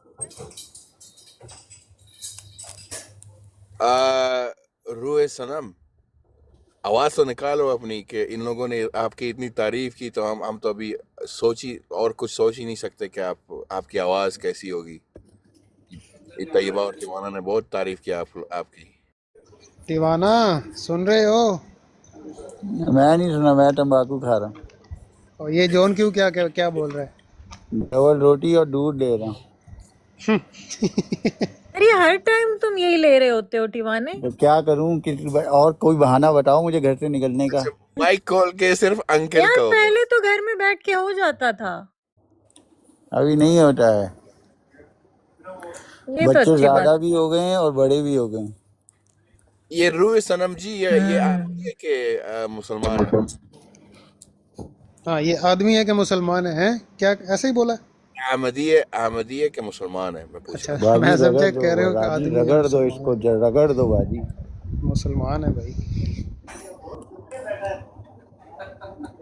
रूए सनम, आवाज तो निकालो अपनी कि इन लोगों ने आपकी इतनी तारीफ की, तो हम तो अभी और कुछ सोच ही नहीं सकते कि आपकी आवाज कैसी होगी। ये तैयबा और तिवाना ने बहुत तारीफ किया आपकी। दीवाना, सुन रहे हो? मैं नहीं सुना, मैं तंबाकू खा रहा हूँ। और ये जॉन क्यों क्या क्या, क्या बोल रहा है? डबल रोटी और दूध ले रहा हूँ। अरे हर टाइम तुम यही ले रहे होते हो टिवाने। तो क्या करूँ, और कोई बहाना बताओ मुझे घर से निकलने का। अच्छा, माइक खोल के सिर्फ अंकल यार कहोगे? पहले तो घर में बैठ के हो जाता था, अभी नहीं होता है। ये तो बच्चे अच्छी ज्यादा बात। भी हो गए हैं और बड़े भी हो गए हैं। ये रूए सनम जी, ये हम्म, अहमदी है कि मुसलमान है? हाँ, ये आदमी है कि मुसलमान है? क्या ऐसे ही बोला? अहमदी है कि मुसलमान है, मैं पूछ अच्छा, रहा हूँ। बाजी मैं रगड़ समझा दो कह रहे हो कि बाजी, आदमी है रगड़ दो मुसलमान इसको, रगड़ दो बाजी। है। मुसलमान है भाई।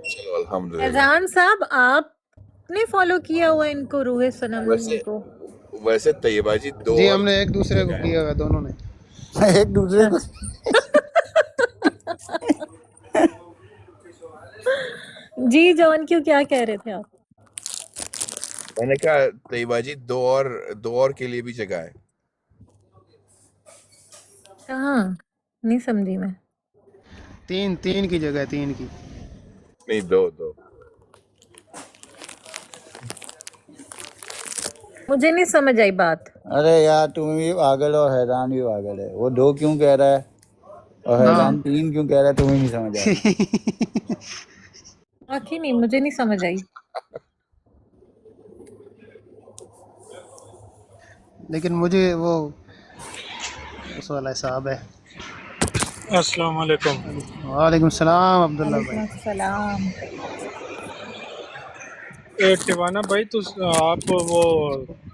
चलो अल्हम्दुलिल्लाह। फैजान साहब आपने फॉलो किया हुआ इनको, रूहे सनम वैसे को? वैसे तैयबा जी दो जी, और हमने एक दूसरे को जगह है। किया हुआ है, दोनों ने। एक दूसरे को। जी जॉन क्यों, क्या कह रहे थे आप? मैंने कहा तैयबा जी दो और के लिए भी जगह है। कहाँ, नहीं समझी मैं। तीन तीन की जगह, तीन की। नहीं, दो। मुझे नहीं समझ आई बात। अरे यार तुम भी पागल और हैरान भी पागल है। वो दो क्यों कह रहा है और हाँ। हैरान तीन क्यों कह रहा है, तुम्हें नहीं समझ आ रही। आखिर नहीं, मुझे नहीं समझ आई। लेकिन मुझे वो उस वाला हिसाब है। अस्सलाम वालेकुम। वालेकुम सलाम अब्दुल्ला वालेकुम भाई। अस्सलाम। टिवाना भाई, तो आप वो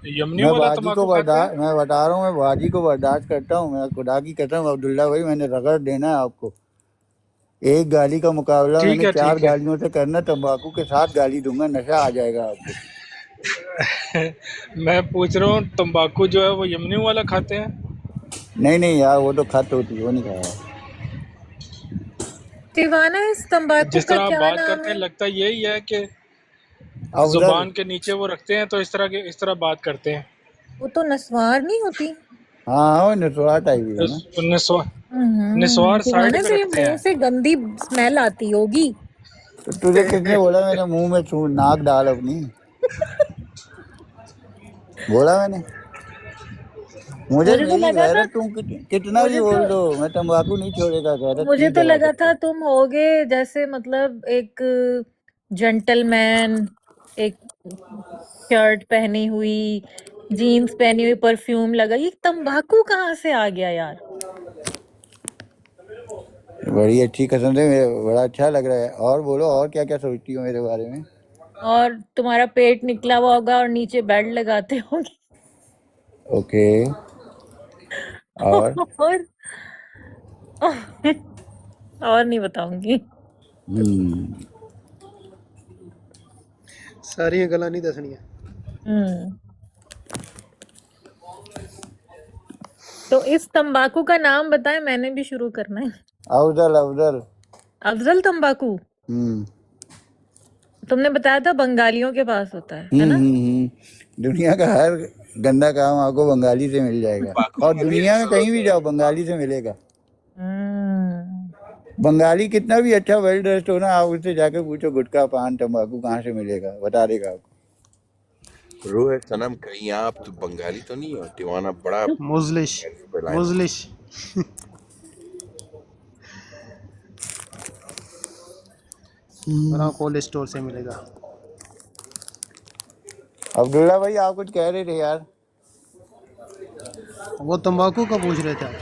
यमनी वाला तंबाकू खाते हैं? मैं बता रहा हूँ, मैं बाजी को बर्दाश्त करता हूँ। मैं खुदा की कसम अब्दुल्ला भाई, मैंने रगड़ देना है आपको। एक गाली का मुकाबला ठीक मैंने है, 4 ठीक है। गालियों से करना, तंबाकू के साथ गाली दूंगा, नशा आ जाएगा आपको। मैं पूछ रहा हूँ, तंबाकू जो है वो यमनी वाला खाते हैं? नहीं यार, वो तो खत होती है, वो नहीं खाया। टिवाना, इस तंबाकू जिस का तरह आप क्या बात नाम करते हैं, है? लगता यही है कि अब उधर जुबान के नीचे वो रखते हैं, तो इस तरह बात करते हैं। वो तो नस्वार नहीं होती। हाँ वो नसवार टाइप ही है ना। निस्वार साइड तुम्हारे पे से रखते मुंह हैं। से गंदी स्मेल आती होगी। तो तुझे किसने बोला मैंने मुंह में नाक डाल अपनी? बोला मैंने? मुझे मुझे तो मेरी लगा था गैरत तुम कितना भी मुझे बोल तो दो, मैं तंबाकू नहीं छोड़ेगा, गैरत मुझे नहीं तो जला लगा था सकता। तुम होगे जैसे मतलब एक जेंटलमैन, एक शर्ट पहनी हुई, जीन्स पहनी हुई, परफ्यूम लगा, ये तंबाकू कहाँ से आ गया यार? बड़ी अच्छी कसम से, बड़ा अच्छा लग रहा है। और बोलो, और क्या क्या सोचती हो मेरे बारे में? और तुम्हारा पेट निकला हुआ होगा और नीचे बेल्ट लगाते होगे। ओके। और और और नहीं बताऊंगी। हम्म, सारी गल्लां नहीं दसनियां। हम्म तो इस तंबाकू का नाम बताएं, मैंने भी शुरू करना है। अफजल अफजल। अफजल तंबाकू। हम्म तुमने बताया था बंगालियों के पास होता है ना? दुनिया का हर गंदा काम आपको बंगाली से मिल जाएगा, तंबाकू और अमीर दुनिया में साहब कहीं भी जाओ बंगाली से मिलेगा। हम्म बंगाली कितना भी अच्छा वेल ड्रेस्ड हो ना, आप उससे जाकर पूछो गुटखा पान तंबाकू कहाँ से मिलेगा, बता देगा आपको। रोहित सनम, कहीं आप तो बंगाली तो नहीं हो? टिवाना बड़ा मुजलिश पे लाइन मार। मुजलिश बना कोल्ड स्टोर से मिलेगा। अब्दुल्ला भाई आप कुछ कह रहे थे यार। वो तंबाकू का पूछ रहे थे आप।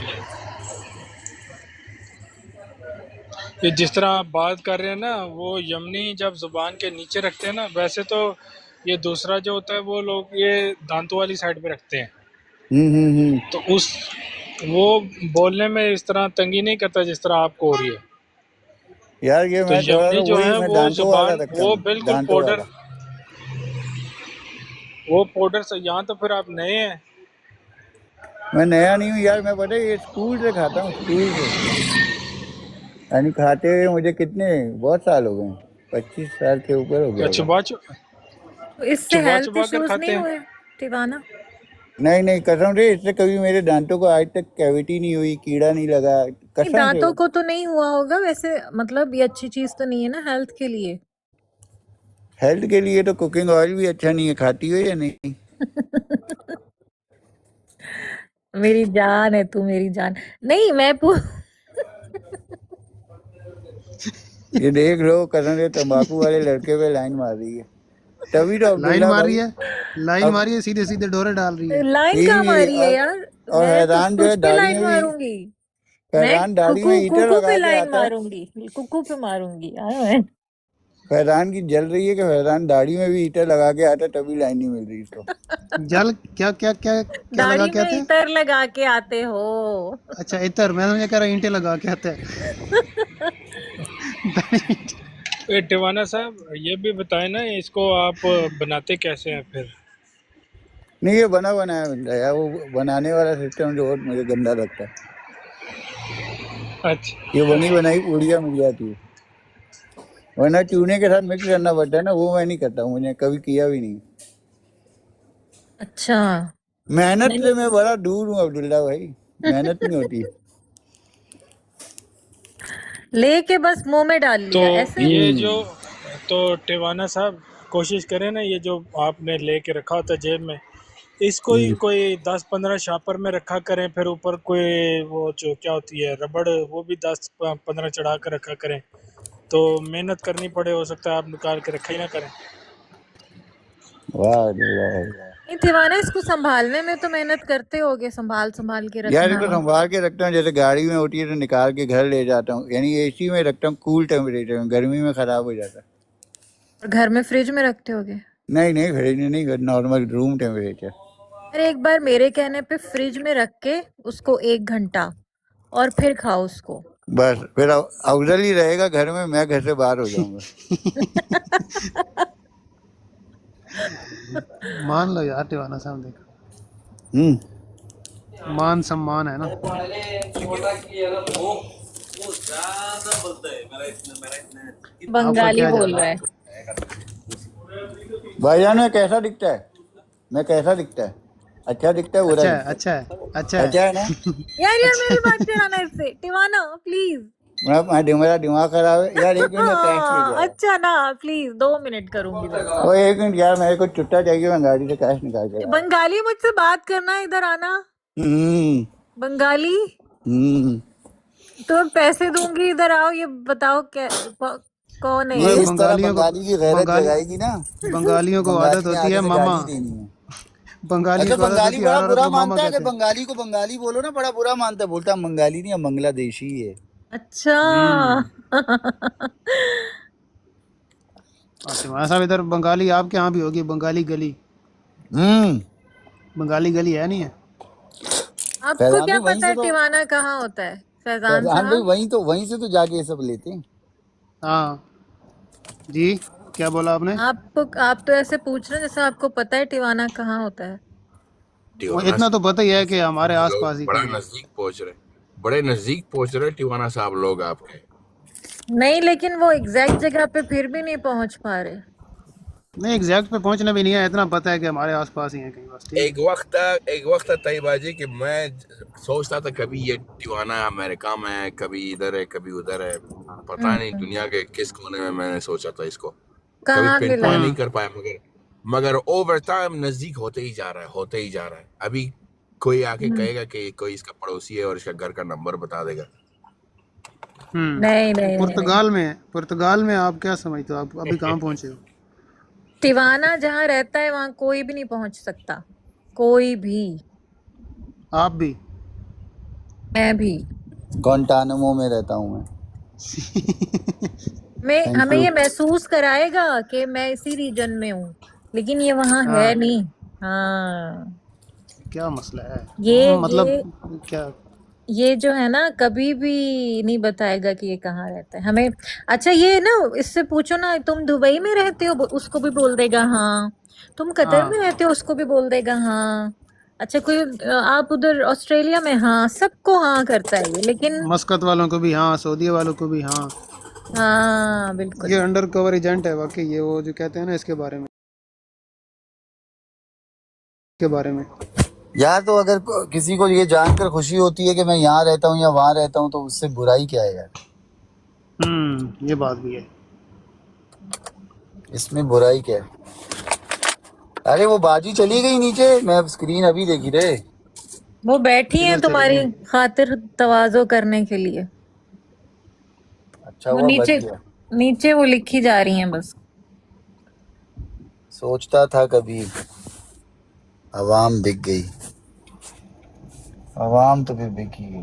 ये जिस तरह आप बात कर रहे हैं ना, वो यमनी जब जुबान के नीचे रखते हैं ना, वैसे तो ये दूसरा जो होता है वो लोग ये दांतों वाली साइड पे रखते हैं। हम्म। तो उस वो बोलने में इस तरह तंगी नहीं करता जिस तरह आपको हो रही है। यार ये तो मैं थोड़ा सा यमनी जो वही, है मैं वो दांतों वाला जुबान रखता वो हूँ, बिल्कुल दांतों पाउडर, वाला। वो पाउडर से। यहाँ तो फिर आप नए हैं। मैं नया नहीं हूँ यार, मैं पता है ये स्कूल से खाता हूँ, स्कूल से। यानी खाते हुए मुझे कितने बहुत साल हो गए, 25 साल के ऊपर हो क्या गया होगा। चुबा तो इससे चुबा हेल्थ चुबा कर इश्यूज खाते नहीं हैं? हुए दीवाना? नहीं नहीं, कसम से इससे कभी मेरे दांतों को आज तक कैविटी नहीं हुई, कीड़ा नहीं लगा, नहीं, कसम से। दांतों को तो नहीं हुआ होगा वैसे, मतलब ये अच्छी चीज तो नहीं है ना हेल्थ के लिए? हेल्थ के लिए तो कुकिंग ऑयल भी अच्छा नहीं है, खाती हो या नहीं? मेरी जान है तू, मेरी जान। नहीं मैं ये देख लो, कसम से तंबाकू वाले लड़के पे लाइन मार रही है। तभी तो लाइन अब्दुल्ला मार रही भाई। है, लाइन अब मारी है, सीधे सीधे डोरे डाल रही है। लाइन यही कहाँ भी मारी है यार? और मैं तो हैरान जो तुझ है पे दाढ़ी लाइन में भी, मारूंगी। मैं फैजान दाढ़ी में कुकू हीटर कुकू पे लगा के लाइन आता है। मारूंगी, कुकू पे मारूंगी। आया मैं फैजान की जल रही है कि फैजान दाढ़ी में भी हीटर लगा के आता है, तभी लाइन नहीं मिल रही इसको। जल क्या क्या क्या क्या लगा दाढ़ी के में आते हैं? इतर लगा के आते हो? अच्छा इतर, मैं समझा कह रहा ईंटें लगा के आते हैं। टिवाना साहब, ये भी बताएं ना, इसको आप बनाते कैसे हैं फिर? नहीं ये बना बनाया मिलता है यार, वो बनाने वाला सिस्टम जो बहुत मुझे गंदा लगता है। अच्छा, ये बनी बनाई पूड़ियाँ मिल जाती है, वरना चूने के साथ मिक्स करना पड़ता है ना, वो मैं नहीं करता, मुझे कभी किया भी नहीं। अच्छा। मेहनत नहीं से मैं बड़ा दूर हूँ अब्दुल्ला भाई, मेहनत नहीं होती। लेके बस मुंह में डाल तो लिया ऐसे? ये जो तो टिवाना साहब कोशिश करें ना, ये जो आपने लेके रखा होता है जेब में, इसको ही कोई 10-15 शापर में रखा करें, फिर ऊपर कोई वो जो क्या होती है रबड़, वो भी 10-15 चढ़ा कर रखा करें, तो मेहनत करनी पड़े, हो सकता है आप निकाल के रखा ही ना करें। वाह अब्दुल्ला भाई। नहीं दीवाना, इसको संभालने में तो मेहनत करते होगे, संभाल संभाल के यार रखना। इसको संभाल के रखता हूँ, जैसे गाड़ी में होती है तो निकाल के घर ले जाता हूँ, यानी एसी में रखता हूँ, कूल टेम्परेचर में, गर्मी में खराब हो जाता है। और घर में फ्रिज में रखते होगे? नहीं नहीं, फ्रिज में नहीं, नॉर्मल रूम टेम्परेचर। अरे एक बार मेरे कहने पे फ्रिज में रख के उसको 1 घंटा और फिर खाओ उसको। बस फिर अफजल ही रहेगा घर में, मैं घर से बाहर हो जाऊंगा। मान लो यार टिवाना साहब, देखो हम्म। मान सम्मान है ना। आपका बंगाली क्या बोल जाना रहा है? है। भाईजान में कैसा दिखता है, मैं कैसा दिखता है? अच्छा दिखता है बुरा अच्छा है, दिखता अच्छा है, अच्छा है? है। अच्छा है ना? यार मेरी बात कराना इससे, टिवाना प्लीज। मेरा दिमाग खराब है यार। एक मिनट में कैश लेके आया। अच्छा ना, प्लीज 2 मिनट करूंगी बस। ओ एक मिनट यार, मेरे को चुट्टा चाहिए, मैं गाड़ी से कैश निकाल के लाया। बंगाली मुझसे बात करना, इधर आना। हम्म बंगाली, हम्म। तो पैसे दूंगी, इधर आओ। ये बताओ क्या कौन है ये अरे ये? इस तरह बंगालियों को, बंगाली की गैरत बंगाली जगाएगी ना। बंगालियों को बंगाली आदत ने होती आगे है से मामा। गाली देनी है। बंगालियों अच्छा, को आदत बंगाली होती है बड़ा हर औरत बुरा को मामा मानता है कि कहते हैं। बंगाली को बंगाली बोलो ना, बड़ा बुरा मानता है, बोलता है हम बंगाली नहीं, हम बांग्लादेशी है। अच्छा। टिवाना साहब, इधर बंगाली आपके यहाँ भी होगी, बंगाली गली। हम्म। बंगाली गली है नहीं है? आपको फैजान क्या भाई वहीं पता से है तो, टिवाना कहाँ होता है, फैजान फैजान भाई साहब? वहीं से तो जाके ये सब लेते हैं। हाँ जी, क्या बोला आपने? आप तो ऐसे पूछ रहे हैं जैसे आपको पता है टिवाना कहाँ होता है। वो टिवाना इतना तो पता ही है कि हमारे साहब लोग आसपास ही बड़ा कहीं है। नजदीक पहुंच रहे, बड़े नजदीक पहुंच रहे टिवाना साहब लोग आपके। नहीं, लेकिन वो एग्जैक्ट जगह पे फिर भी नहीं पहुंच पा रहे। नहीं, एग्जैक्ट पे पहुंचना भी नहीं है, इतना पता है कि हमारे आसपास ही है कहीं, बस ठीक है। एक वक्त था तयबाजी कि मैं सोचता था कभी ये टिवाना अमेरिका में है, कभी इधर है, कभी उधर है। पता नहीं हम्म, दुनिया के किस कोने में मैंने सोचा था इसको। कभी कहाँ पिन मिला? पॉइंट नहीं हम्म कर पाया, मगर ओवर टाइम नजदीक होते ही जा रहा है, होते ही जा रहा है। अभी कोई आके हम्म, कहेगा कि कोई इसका पड़ोसी है और इसका घर का नंबर बता देगा। नहीं तो नहीं नहीं नहीं। पुर्तगाल में आप क्या समझते हो, आप अभी कहाँ पहुंचे हो? टिवाना जहाँ रहता है वहां कोई भी नहीं पहुंच सकता, कोई भी। आप भी? मैं भी। गुआंटानामो में रहता हूँ मैं। मैं थैंक हमें यू। ये महसूस कराएगा कि मैं इसी रीजन में हूँ, लेकिन ये वहां है हाँ, नहीं। हाँ। क्या मसला है? ये मतलब ये क्या? ये जो है ना, कभी भी नहीं बताएगा कि ये कहाँ रहता है हमें। अच्छा, ये ना, इससे पूछो ना, तुम दुबई में रहते हो, उसको भी बोल देगा हाँ। तुम कतर में हाँ, रहते हो, उसको भी बोल देगा हाँ। अच्छा, कोई आप उधर ऑस्ट्रेलिया में, हाँ, सबको हाँ करता है ये, लेकिन मस्कत वालों को भी हाँ, सऊदी वालों को भी हाँ। हाँ ये बिल्कुल। अंडर कवर एजेंट है वाकई, ये वो जो कहते हैं ना इसके बारे में, के बारे में। यार तो अगर किसी को ये जानकर खुशी होती है कि मैं यहाँ रहता हूँ या वहाँ रहता हूँ, तो उससे बुराई क्या है यार? ये बात भी है। इसमें बुराई क्या है? अरे वो बाजी चली गई नीचे, मैं स्क्रीन अभी देखी रे। वो बैठी है किधर चले तुम्हारी गए? खातिर तवाज़ो करने के लिए। अच्छा वो हुआ बच नीचे, गया। नीचे वो लिखी जा रही हैं बस। सोचता था कभी, अवाम बिक गई। अवाम तो फिर बिक ही गई।